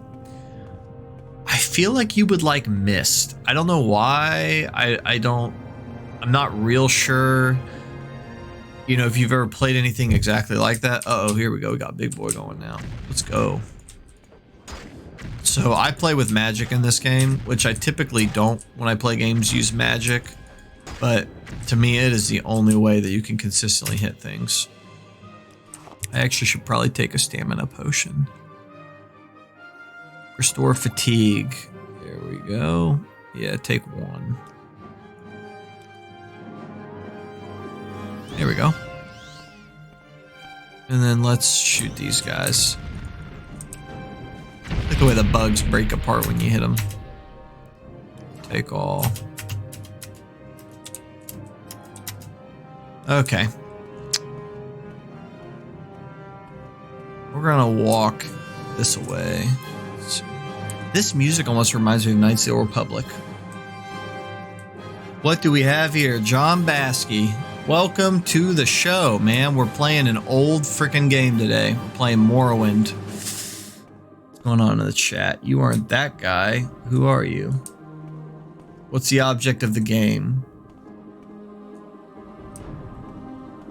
I feel like you would like Myst. I don't know why. I'm not real sure. You know, if you've ever played anything exactly like that. Uh-oh, here we go. We got Big Boy going now. Let's go. So I play with magic in this game, which I typically don't when I play games use magic. But to me, it is the only way that you can consistently hit things. I actually should probably take a stamina potion. Restore fatigue. There we go. Yeah, take one. There we go. And then let's shoot these guys. Look the way the bugs break apart when you hit them. Take all. Okay. We're gonna walk this way. This music almost reminds me of Knights of the Old Republic. What do we have here? John Baskey. Welcome to the show, man. We're playing an old freaking game today. We're playing Morrowind. What's going on in the chat? You aren't that guy. Who are you? What's the object of the game?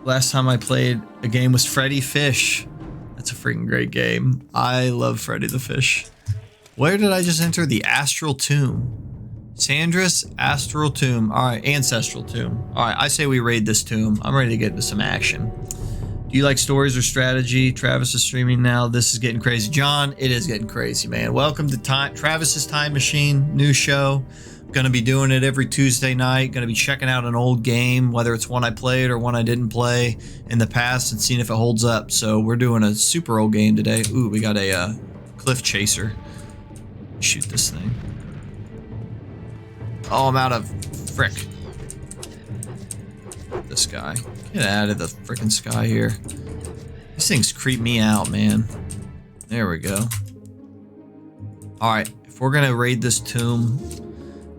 Last time I played a game was Freddy Fish. That's a freaking great game. I love Freddy the Fish. Where did I just enter? The Astral Tomb. Sandra's Astral Tomb. All right, Ancestral Tomb. All right, I say we raid this tomb. I'm ready to get into some action. Do you like stories or strategy? Travis is streaming now. This is getting crazy. John, it is getting crazy, man. Welcome to Travis's Time Machine, new show. Going to be doing it every Tuesday night. Going to be checking out an old game, whether it's one I played or one I didn't play in the past, and seeing if it holds up. So we're doing a super old game today. Ooh, we got a Cliff Chaser. Shoot this thing. Oh, I'm out of frick. This guy. Get out of the frickin' sky here. These things creep me out, man. There we go. Alright, if we're gonna raid this tomb...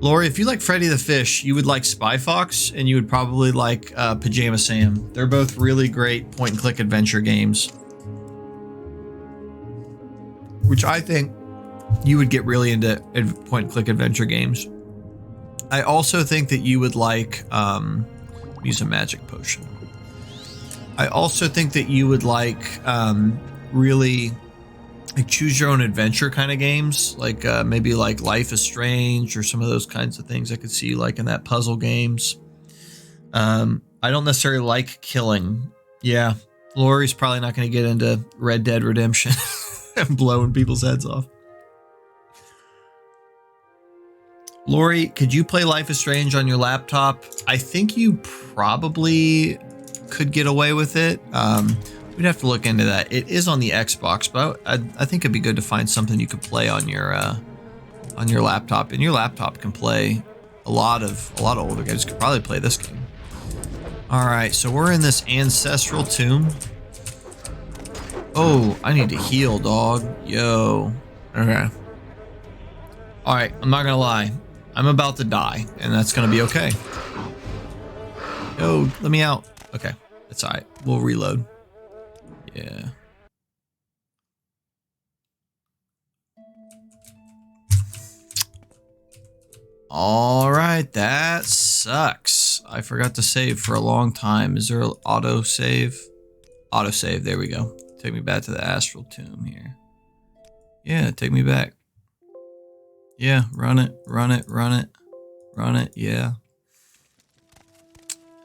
Lori, if you like Freddy the Fish, you would like Spy Fox, and you would probably like Pajama Sam. They're both really great point-and-click adventure games. Which I think you would get really into point-and-click adventure games. I also think that you would like... use a magic potion. I also think that you would like really like choose your own adventure kind of games, like maybe like Life is Strange or some of those kinds of things. I could see you like in that puzzle games. I don't necessarily like killing. Yeah, Lori's probably not going to get into Red Dead Redemption and blowing people's heads off. Lori, could you play Life is Strange on your laptop? I think you probably could get away with it. We'd have to look into that. It is on the Xbox, but I think it'd be good to find something you could play on your laptop. And your laptop can play a lot of older games. You could probably play this game. All right, so we're in this ancestral tomb. Oh, I need to heal, dog. Yo. Okay. All right, I'm not gonna lie. I'm about to die, and that's gonna be okay. Yo, let me out. Okay, that's all right. We'll reload. Yeah. All right, that sucks. I forgot to save for a long time. Is there an auto save? Auto save. There we go. Take me back to the astral tomb here. Yeah, take me back. Yeah, run it, run it, run it, run it. Yeah.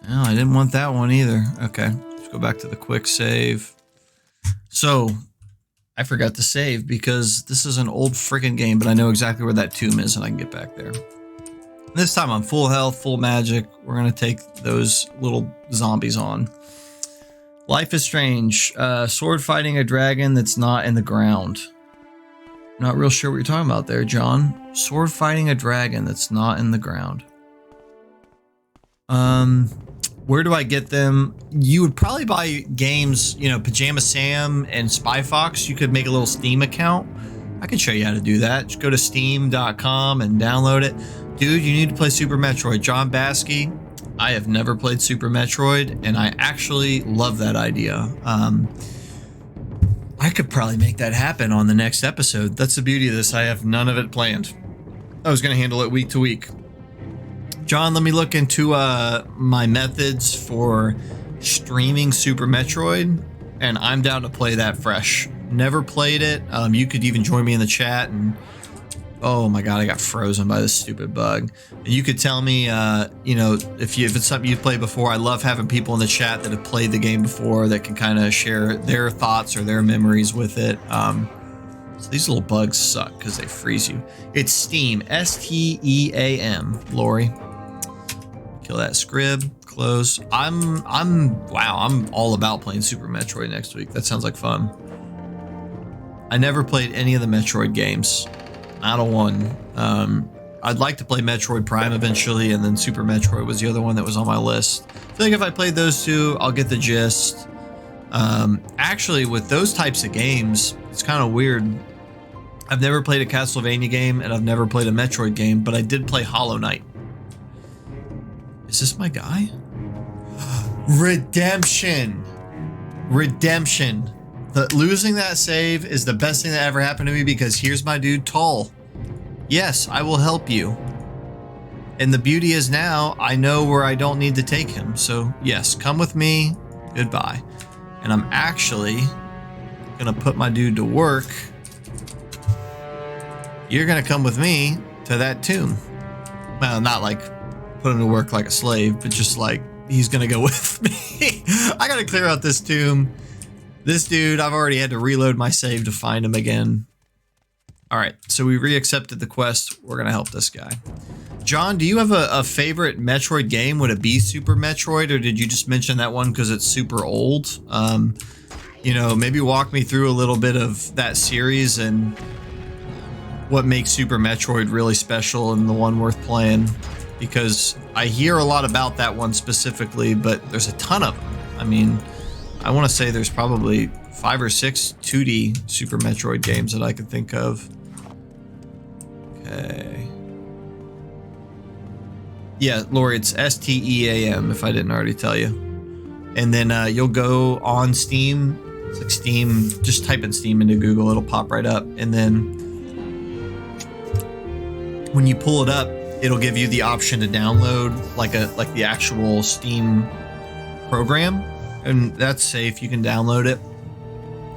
No, I didn't want that one either. Okay, let's go back to the quick save. So, I forgot to save because this is an old freaking game, but I know exactly where that tomb is and I can get back there. This time I'm full health, full magic. We're going to take those little zombies on. Life is Strange. Sword fighting a dragon that's not in the ground. Not real sure what you're talking about there, John. Sword fighting a dragon that's not in the ground. Where do I get them? You would probably buy games, you know, Pajama Sam and Spy Fox. You could make a little Steam account. I can show you how to do that. Just go to steam.com and download it. Dude, you need to play Super Metroid. John Baskey, I have never played Super Metroid, and I actually love that idea. I could probably make that happen on the next episode. That's the beauty of this. I have none of it planned. I was going to handle it week to week. John, let me look into my methods for streaming Super Metroid, and I'm down to play that fresh. Never played it. You could even join me in the chat, and oh my god, I got frozen by this stupid bug. And you could tell me, you know, if it's something you've played before. I love having people in the chat that have played the game before that can kind of share their thoughts or their memories with it. So these little bugs suck because they freeze you. It's Steam, S-T-E-A-M, Lori. Kill that scrib, close. I'm all about playing Super Metroid next week. That sounds like fun. I never played any of the Metroid games. Not a one. I'd like to play Metroid Prime eventually, and then Super Metroid was the other one that was on my list. I feel like if I played those two, I'll get the gist. Actually, with those types of games, it's kind of weird. I've never played a Castlevania game, and I've never played a Metroid game, but I did play Hollow Knight. Is this my guy? Redemption! Redemption. Losing that save is the best thing that ever happened to me because here's my dude Tull. Yes, I will help you. And the beauty is now I know where I don't need to take him. So yes, come with me. Goodbye. And I'm actually gonna put my dude to work. You're gonna come with me to that tomb. Well, not like put him to work like a slave, but just like he's gonna go with me. I gotta clear out this tomb. This dude, I've already had to reload my save to find him again. All right, so we re-accepted the quest. We're gonna help this guy. John, do you have a favorite Metroid game? Would it be Super Metroid, or did you just mention that one because it's super old? you know, maybe walk me through a little bit of that series and what makes Super Metroid really special and the one worth playing. Because I hear a lot about that one specifically, but there's a ton of them. I mean, I want to say there's probably 5 or 6 2D Super Metroid games that I could think of. Okay. Yeah, Lori, it's STEAM, if I didn't already tell you. And then you'll go on Steam. It's like Steam, just type in Steam into Google, it'll pop right up. And then when you pull it up, it'll give you the option to download like the actual Steam program. And that's safe, you can download it.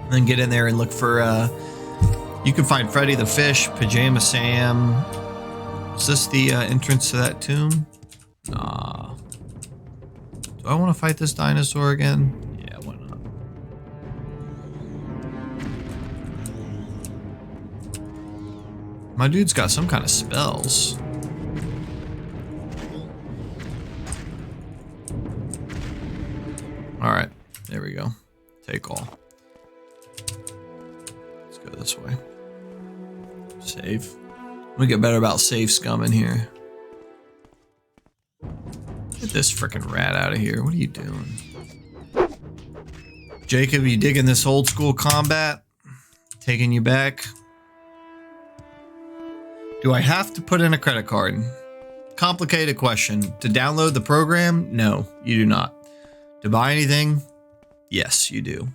And then get in there and look for, you can find Freddy the Fish, Pajama Sam. Is this the entrance to that tomb? Nah. Do I want to fight this dinosaur again? Yeah, why not? My dude's got some kind of spells. Alright, there we go. Take all. Let's go this way. Save. We get better about safe scum in here. Get this frickin' rat out of here. What are you doing? Jacob, you digging this old school combat? Taking you back? Do I have to put in a credit card? Complicated question. To download the program? No, you do not. To buy anything? Yes, you do.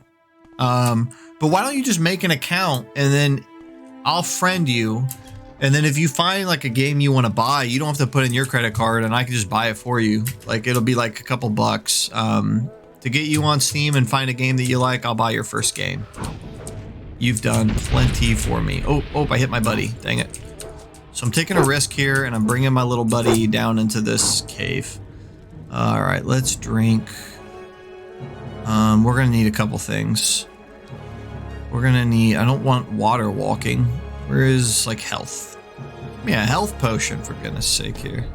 But why don't you just make an account and then I'll friend you. And then if you find like a game you want to buy, you don't have to put in your credit card and I can just buy it for you. Like it'll be like a couple bucks. To get you on Steam and find a game that you like, I'll buy your first game. You've done plenty for me. Oh, I hit my buddy. Dang it. So I'm taking a risk here and I'm bringing my little buddy down into this cave. All right, let's drink. We're gonna need a couple things. We're gonna need, I don't want water walking. Where is like health? Yeah, health potion for goodness sake here.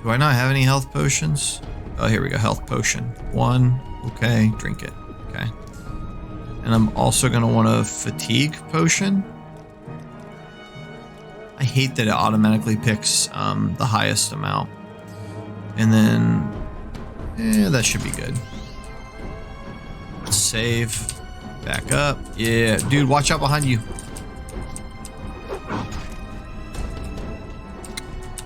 Do I not have any health potions? Oh, here we go, health potion. 1, okay, drink it, okay. And I'm also gonna want a fatigue potion. I hate that it automatically picks the highest amount. And then, yeah, that should be good. Save. Back up. Yeah, dude, watch out behind you.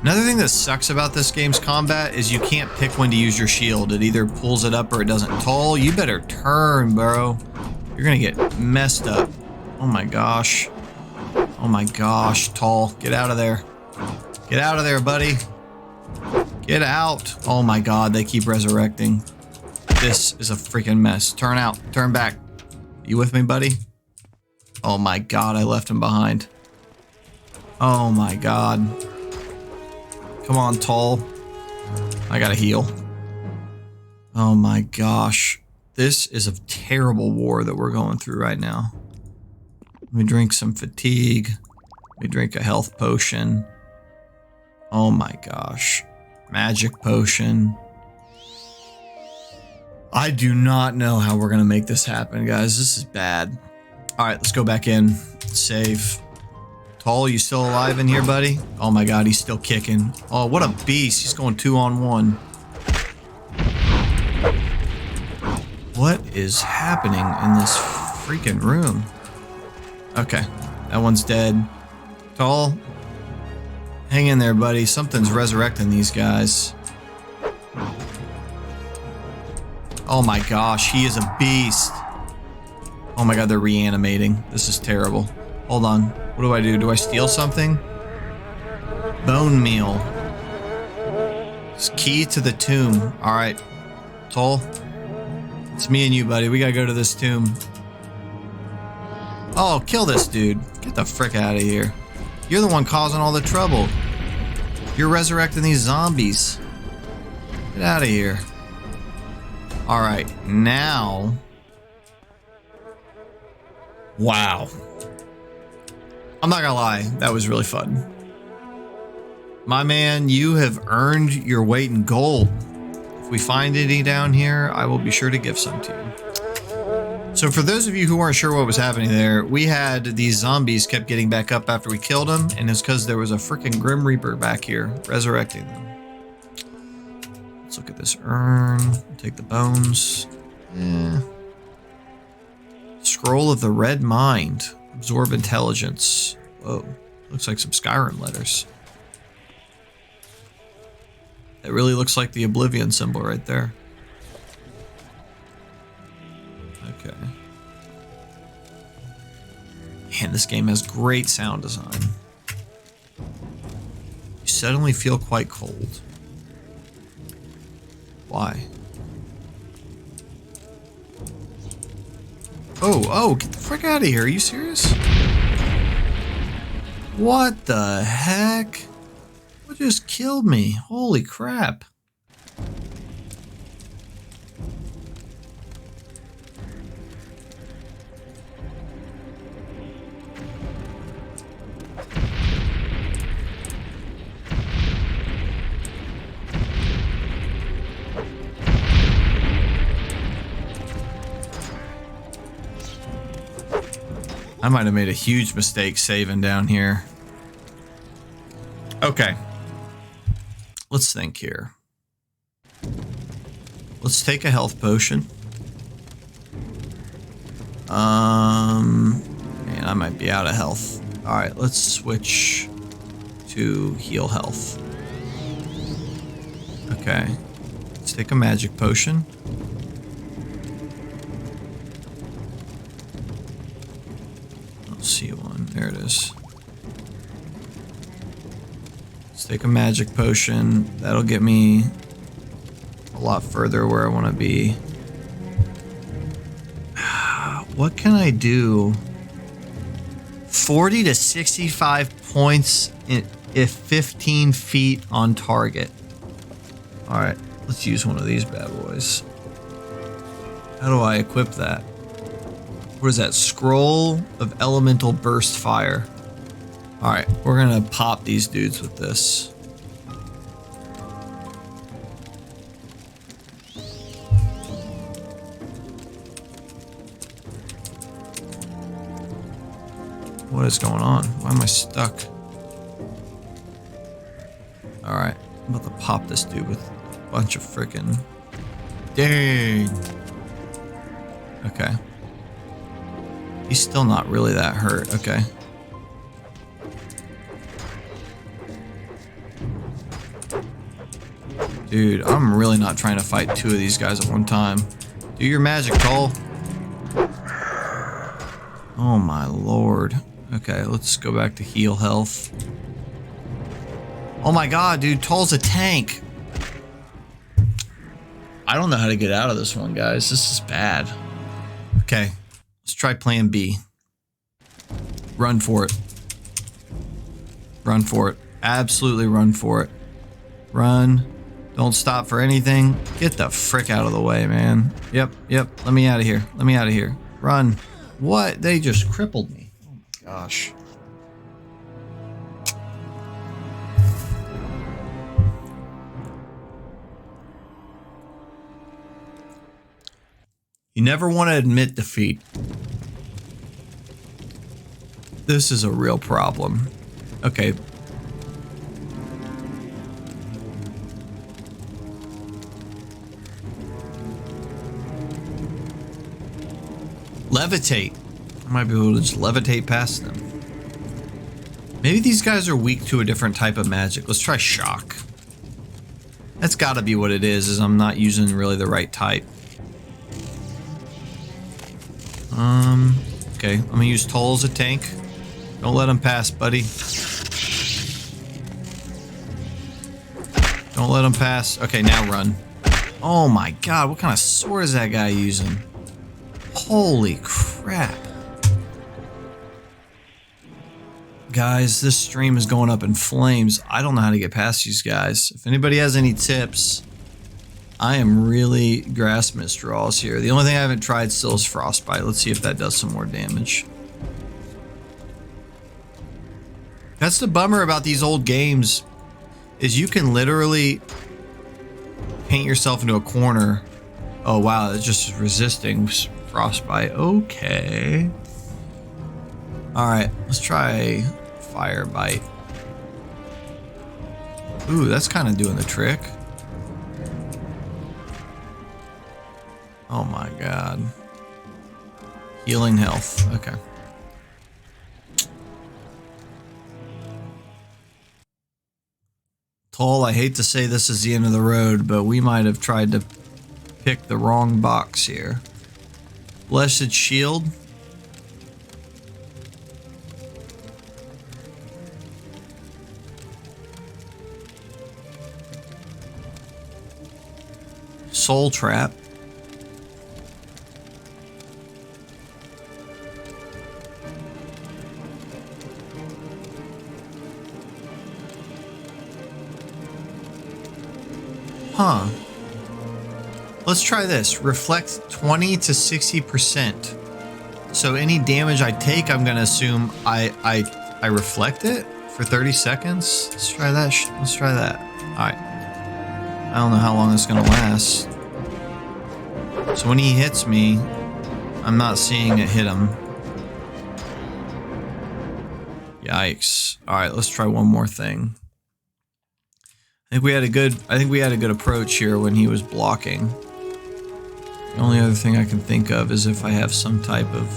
Another thing that sucks about this game's combat is you can't pick when to use your shield. It either pulls it up or it doesn't. Toll, you better turn, bro. You're gonna get messed up. Oh my gosh. Oh my gosh, Toll, get out of there. Get out of there, buddy. Get out. Oh my god, they keep resurrecting. This is a freaking mess. Turn out. Turn back. You with me, buddy? Oh my god, I left him behind. Oh my god. Come on, Toll. I gotta heal. Oh my gosh. This is a terrible war that we're going through right now. Let me drink some fatigue. Let me drink a health potion. Oh my gosh. Magic potion. I do not know how we're gonna make this happen, guys. This is bad. All right, let's go back in. Save. Toll, you still alive in here, buddy? Oh my god, he's still kicking. Oh, what a beast. He's going 2-on-1. What is happening in this freaking room? Okay, that one's dead. Toll, hang in there, buddy. Something's resurrecting these guys. Oh my gosh, he is a beast. Oh my god, they're reanimating. This is terrible. Hold on. What do I do? Do I steal something? Bone meal. It's key to the tomb. Alright. Toll. It's me and you, buddy. We gotta go to this tomb. Oh, kill this dude. Get the frick out of here. You're the one causing all the trouble. You're resurrecting these zombies. Get out of here. Alright, now... Wow. I'm not gonna lie, that was really fun. My man, you have earned your weight in gold. If we find any down here, I will be sure to give some to you. So for those of you who weren't sure what was happening there, we had these zombies kept getting back up after we killed them, and it's because there was a freaking Grim Reaper back here resurrecting them. Let's look at this urn. Take the bones. Yeah. Scroll of the Red Mind. Absorb intelligence. Whoa. Looks like some Skyrim letters. It really looks like the Oblivion symbol right there. Okay. Man, this game has great sound design. You suddenly feel quite cold. Why? Oh, get the frick out of here. Are you serious? What the heck? What just killed me? Holy crap. I might have made a huge mistake saving down here. Okay. Let's think here. Let's take a health potion. Man, I might be out of health. All right, let's switch to heal health. Okay. Let's take a magic potion. See one. There it is. Let's take a magic potion. That'll get me a lot further where I want to be. What can I do? 40 to 65 points if 15 feet on target. All right, let's use one of these bad boys. How do I equip that? What is that? Scroll of Elemental Burst Fire. Alright, we're gonna pop these dudes with this. What is going on? Why am I stuck? Alright, I'm about to pop this dude with a bunch of frickin'... Dang! Okay. He's still not really that hurt. Okay. Dude, I'm really not trying to fight two of these guys at one time. Do your magic, Toll. Oh my lord. Okay, let's go back to heal health. Oh my god, dude, Toll's a tank. I don't know how to get out of this one, guys. This is bad. Okay. Let's try plan B. Run for it. Run for it. Absolutely run for it. Run. Don't stop for anything. Get the frick out of the way, man. Yep. Let me out of here. Let me out of here. Run. What? They just crippled me. Oh my gosh. You never want to admit defeat. This is a real problem. Okay. Levitate. I might be able to just levitate past them. Maybe these guys are weak to a different type of magic. Let's try shock. That's got to be what it is I'm not using really the right type. Okay, I'm gonna use Toll as a tank. Don't let him pass, buddy. Don't let him pass. Okay, now run. Oh my god, what kind of sword is that guy using? Holy crap. Guys, this stream is going up in flames. I don't know how to get past these guys. If anybody has any tips, I am really grasping at straws here. The only thing I haven't tried still is Frostbite. Let's see if that does some more damage. That's the bummer about these old games, is you can literally paint yourself into a corner. Oh wow, it's just resisting frostbite. Okay. All right, let's try fire bite. Ooh, that's kind of doing the trick. Oh my god. Healing health. Okay. Toll, I hate to say this is the end of the road, but we might have tried to pick the wrong box here. Blessed Shield. Soul Trap. Huh. Let's try this. Reflect 20 to 60%. So any damage I take, I'm gonna assume I reflect it for 30 seconds. Let's try that. Let's try that. All right. I don't know how long it's gonna last. So when he hits me, I'm not seeing it hit him. Yikes. All right, let's try one more thing. I think we had a good approach here when he was blocking. The only other thing I can think of is if I have some type of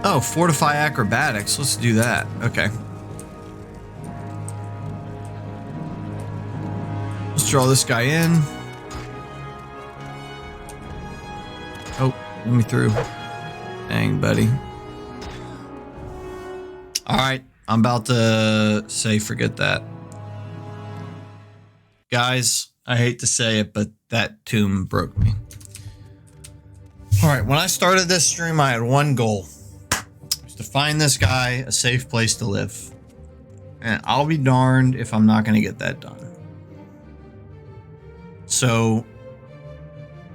oh, fortify acrobatics. Let's do that. Okay. Let's draw this guy in. Oh, let me through. Dang, buddy. All right, I'm about to say forget that. Guys, I hate to say it, but that tomb broke me. All right, when I started this stream, I had one goal. It was to find this guy a safe place to live. And I'll be darned if I'm not going to get that done. So,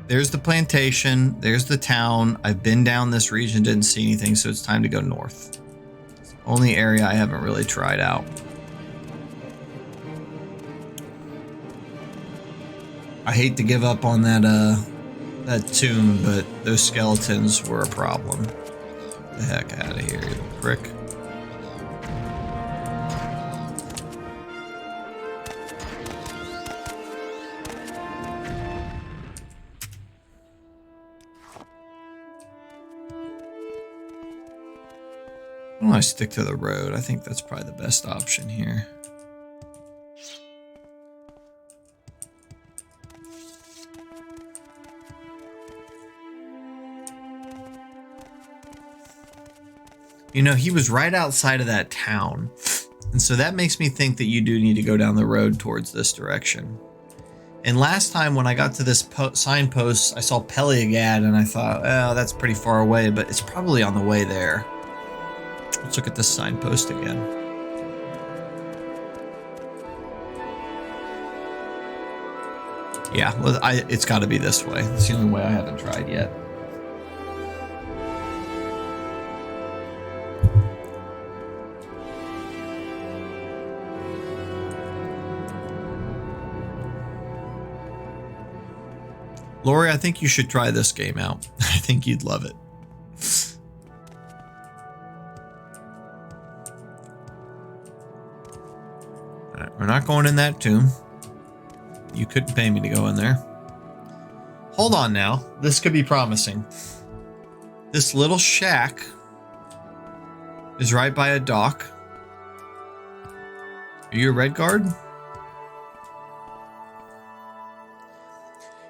there's the plantation, there's the town. I've been down this region, didn't see anything, so it's time to go north. Only area I haven't really tried out. I hate to give up on that tomb, but those skeletons were a problem. Get the heck out of here, you prick. I want to stick to the road. I think that's probably the best option here. You know, he was right outside of that town. And so that makes me think that you do need to go down the road towards this direction. And last time when I got to this signpost, I saw Peliagad and I thought, oh, that's pretty far away, but it's probably on the way there. Let's look at this signpost again. Yeah, it's got to be this way. It's the only way I haven't tried yet. Lori, I think you should try this game out. I think you'd love it. We're not going in that tomb. You couldn't pay me to go in there. Hold on now. This could be promising. This little shack is right by a dock. Are you a red guard?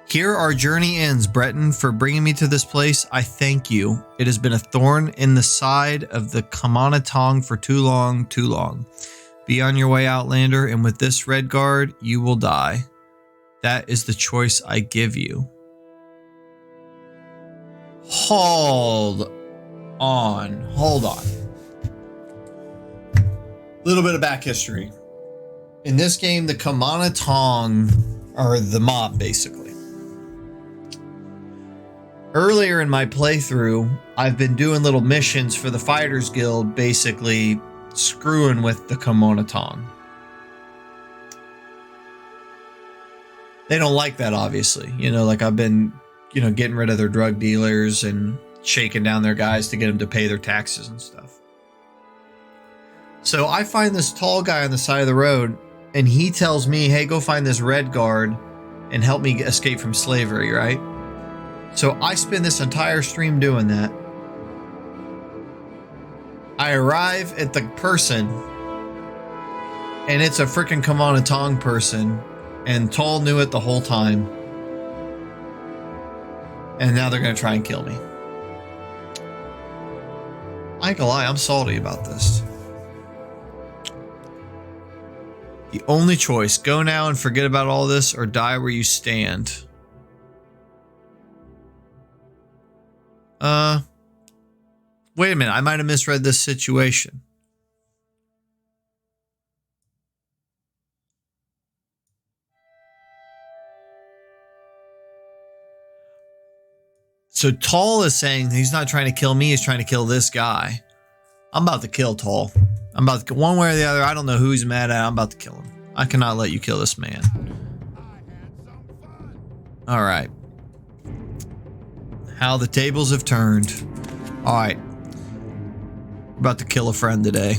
Here our journey ends, Breton. For bringing me to this place, I thank you. It has been a thorn in the side of the Kamanatong for too long, too long. Be on your way, Outlander, and with this red guard, you will die. That is the choice I give you. Hold on. Little bit of back history. In this game, the Kamanatong are the mob, basically. Earlier in my playthrough, I've been doing little missions for the Fighters Guild, basically screwing with the Komonatong. They don't like that, obviously. You know, like I've been, you know, getting rid of their drug dealers and shaking down their guys to get them to pay their taxes and stuff. So I find this tall guy on the side of the road, and he tells me, hey, go find this red guard and help me escape from slavery, right? So I spend this entire stream doing that. I arrive at the person, and it's a freaking Komonatong person, and Tall knew it the whole time. And now they're going to try and kill me. I ain't gonna lie, I'm salty about this. The only choice, go now and forget about all this, or die where you stand. Wait a minute, I might have misread this situation. So Tall is saying he's not trying to kill me, he's trying to kill this guy. I'm about to kill Tall. I'm about to, one way or the other, I don't know who he's mad at, I'm about to kill him. I cannot let you kill this man. Alright. How the tables have turned. Alright. We're about to kill a friend today.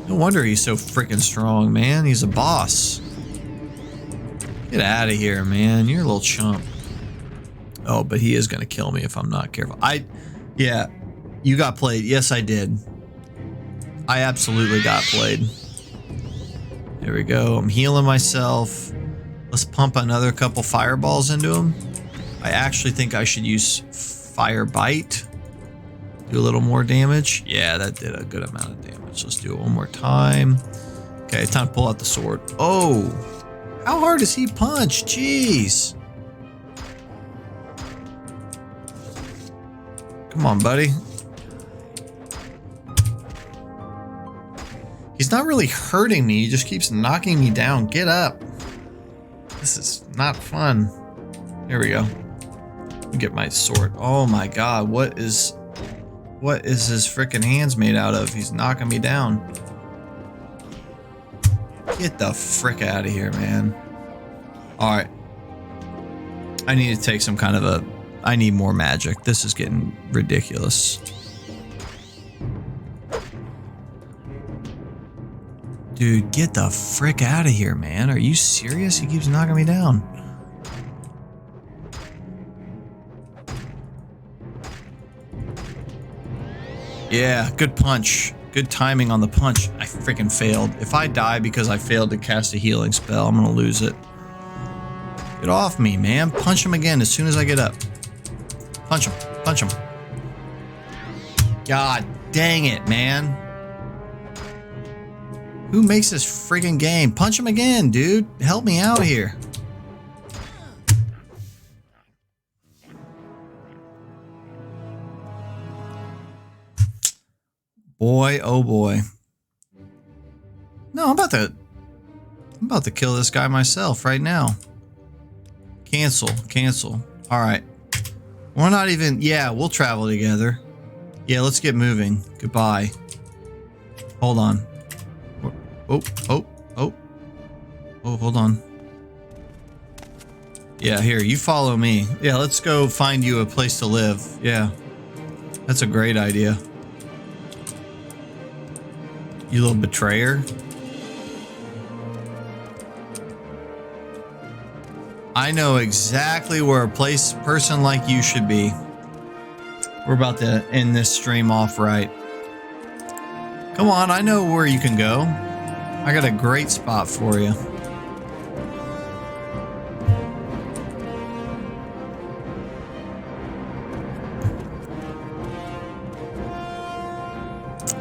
No wonder he's so freaking strong, man. He's a boss. Get out of here, man. You're a little chump. Oh, but he is going to kill me if I'm not careful. Yeah, you got played. Yes, I did. I absolutely got played. There we go. I'm healing myself. Let's pump another couple fireballs into him. I actually think I should use Fire Bite. Do a little more damage. Yeah, that did a good amount of damage. Let's do it one more time. Okay, time to pull out the sword. Oh, how hard does he punch? Jeez. Come on, buddy. He's not really hurting me. He just keeps knocking me down. Get up. This is not fun. Here we go. Get my sword. Oh my god, what is his freaking hands made out of? He's knocking me down. Get the frick out of here, man. Alright. I need to take some kind of a... I need more magic. This is getting ridiculous. Dude, get the frick out of here, man. Are you serious? He keeps knocking me down. Yeah, good punch. Good timing on the punch. I freaking failed. If I die because I failed to cast a healing spell, I'm gonna lose it. Get off me, man. Punch him again as soon as I get up. Punch him. Punch him. God dang it, man. Who makes this friggin' game? Punch him again, dude. Help me out here. Boy, oh boy. No, I'm about to kill this guy myself right now. Cancel, cancel. All right. We're not even, yeah, we'll travel together. Yeah, let's get moving. Goodbye. Hold on. Oh, oh, oh. Oh, hold on. Yeah, here, you follow me. Yeah, let's go find you a place to live. Yeah. That's a great idea. You little betrayer. I know exactly where a person like you should be. We're about to end this stream off right. Come on, I know where you can go. I got a great spot for you.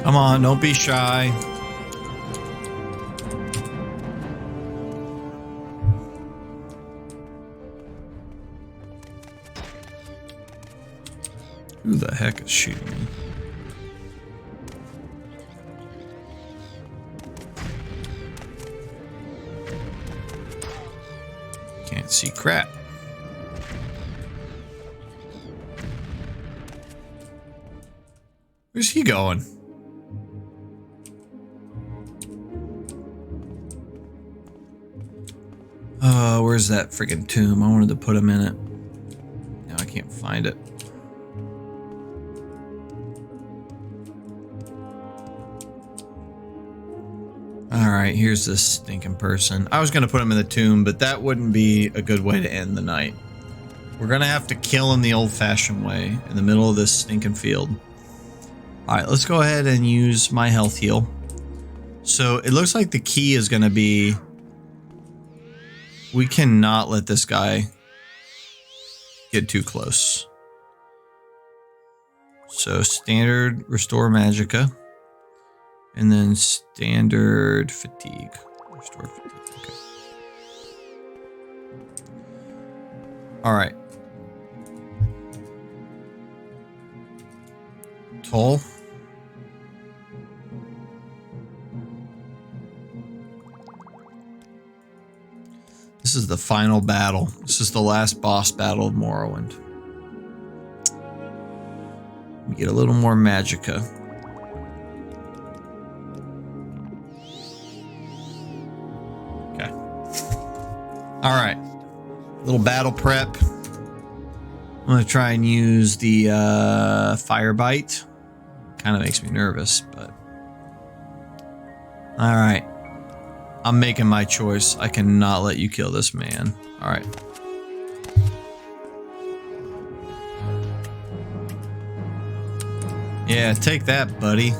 Come on, don't be shy. Who the heck is shooting me? Can't see crap. Where's he going? Where's that freaking tomb? I wanted to put him in it. Now I can't find it. Alright, here's this stinking person. I was going to put him in the tomb, but that wouldn't be a good way to end the night. We're going to have to kill him the old-fashioned way in the middle of this stinking field. Alright, let's go ahead and use my health heal. So it looks like the key is going to be... We cannot let this guy get too close. So standard restore magicka. And then standard fatigue. Restore fatigue. Okay. Alright. Toll. This is the final battle. This is the last boss battle of Morrowind. Let me get a little more magicka. Okay. Alright. Little battle prep. I'm going to try and use the fire bite. Kind of makes me nervous, but... Alright. I'm making my choice. I cannot let you kill this man. Alright. Yeah, take that, buddy.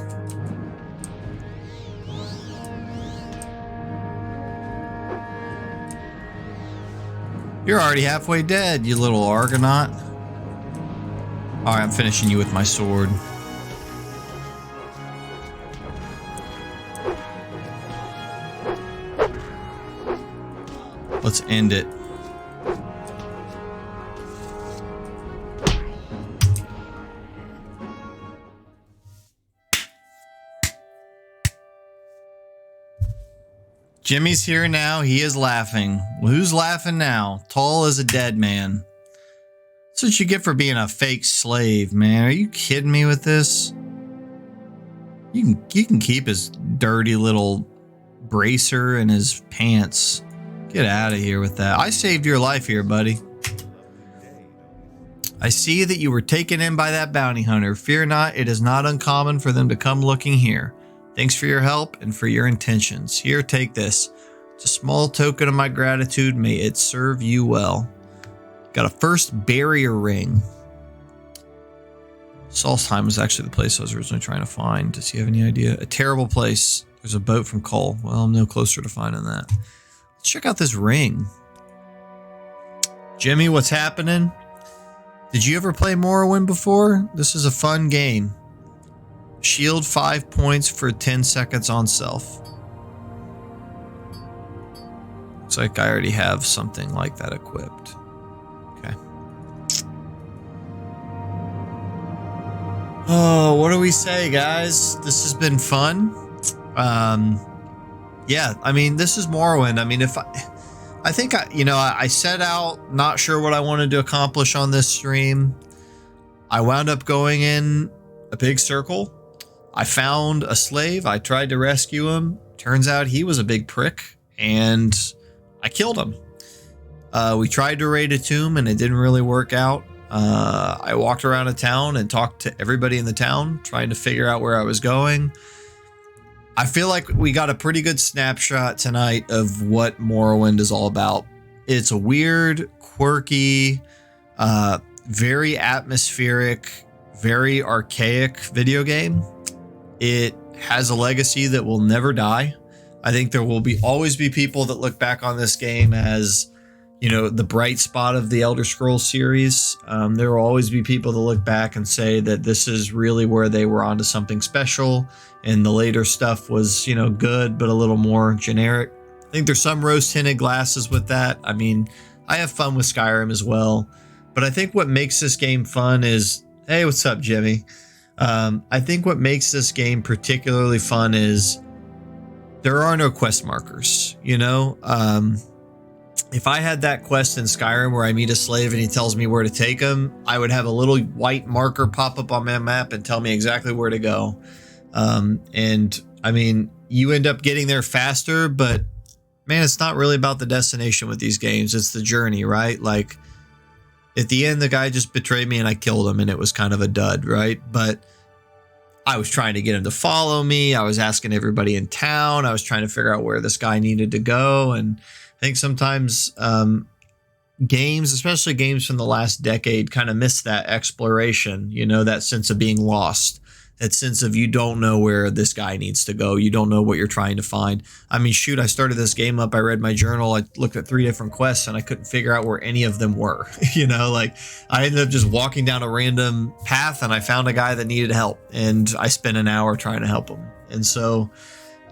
You're already halfway dead, you little Argonaut. Alright, I'm finishing you with my sword. Let's end it. Jimmy's here now. He is laughing. Well, who's laughing now? Tall as a dead man. That's what you get for being a fake slave, man. Are you kidding me with this? You can keep his dirty little bracer and his pants. Get out of here with that. I saved your life here, buddy. I see that you were taken in by that bounty hunter. Fear not, it is not uncommon for them to come looking here. Thanks for your help and for your intentions. Here, take this. It's a small token of my gratitude. May it serve you well. Got a first barrier ring. Solstheim was actually the place I was originally trying to find. Does he have any idea? A terrible place. There's a boat from Cole. Well, I'm no closer to finding that. Let's check out this ring. Jimmy, what's happening? Did you ever play Morrowind before? This is a fun game. Shield 5 points for 10 seconds on self. Looks like I already have something like that equipped. Okay. Oh, what do we say, guys? This has been fun. Yeah, I mean, this is Morrowind. I mean, I think I set out not sure what I wanted to accomplish on this stream. I wound up going in a big circle. I found a slave. I tried to rescue him. Turns out he was a big prick, and I killed him. We tried to raid a tomb, and it didn't really work out. I walked around a town and talked to everybody in the town, trying to figure out where I was going. I feel like we got a pretty good snapshot tonight of what Morrowind is all about. It's a weird, quirky, very atmospheric, very archaic video game. It has a legacy that will never die. I think there will always be people that look back on this game as, the bright spot of the Elder Scrolls series. There will always be people that look back and say that this is really where they were onto something special, and the later stuff was, good, but a little more generic. I think there's some rose-tinted glasses with that. I mean, I have fun with Skyrim as well, but I think what makes this game fun is, hey, what's up, Jimmy? I think what makes this game particularly fun is there are no quest markers, if I had that quest in Skyrim where I meet a slave and he tells me where to take him, I would have a little white marker pop up on my map and tell me exactly where to go. And I mean, you end up getting there faster, but man, it's not really about the destination with these games. It's the journey, right? Like at the end, the guy just betrayed me and I killed him and it was kind of a dud, right? But I was trying to get him to follow me. I was asking everybody in town. I was trying to figure out where this guy needed to go. And I think sometimes games, especially games from the last decade, kind of miss that exploration, you know, that sense of being lost, that sense of you don't know where this guy needs to go. You don't know what you're trying to find. I mean, shoot, I started this game up. I read my journal. I looked at 3 different quests and I couldn't figure out where any of them were. You know, like I ended up just walking down a random path and I found a guy that needed help and I spent an hour trying to help him. And so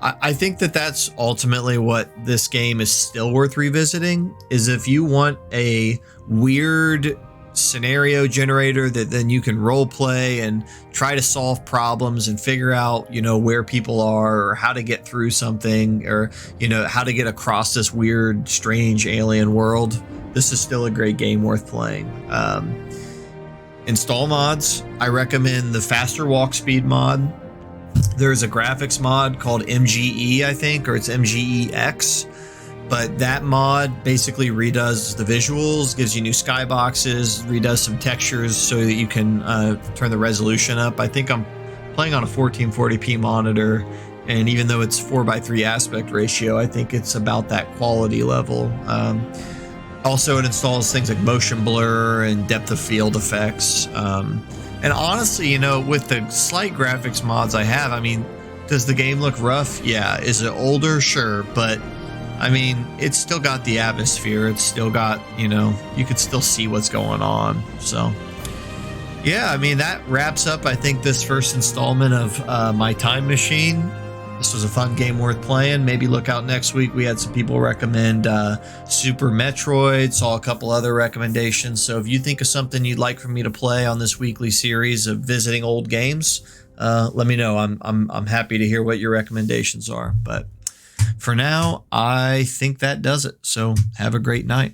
I think that that's ultimately what this game is still worth revisiting, is if you want a weird scenario generator that then you can role play and try to solve problems and figure out, you know, where people are or how to get through something or, you know, how to get across this weird, strange alien world. This is still a great game worth playing. Install mods. I recommend the faster walk speed mod. There's a graphics mod called MGE, I think, or it's MGEX. But that mod basically redoes the visuals, gives you new skyboxes, redoes some textures so that you can turn the resolution up. I think I'm playing on a 1440p monitor, and even though it's 4:3 aspect ratio, I think it's about that quality level. Also, it installs things like motion blur and depth of field effects. And honestly, you know, with the slight graphics mods I have, I mean, does the game look rough? Yeah. Is it older? Sure. But I mean, it's still got the atmosphere. It's still got, you know, you could still see what's going on. So yeah, I mean, that wraps up, I think, this first installment of my time machine. This was a fun game worth playing. Maybe look out next week. We had some people recommend Super Metroid, saw a couple other recommendations. So if you think of something you'd like for me to play on this weekly series of visiting old games, let me know. I'm happy to hear what your recommendations are. But for now, I think that does it. So have a great night.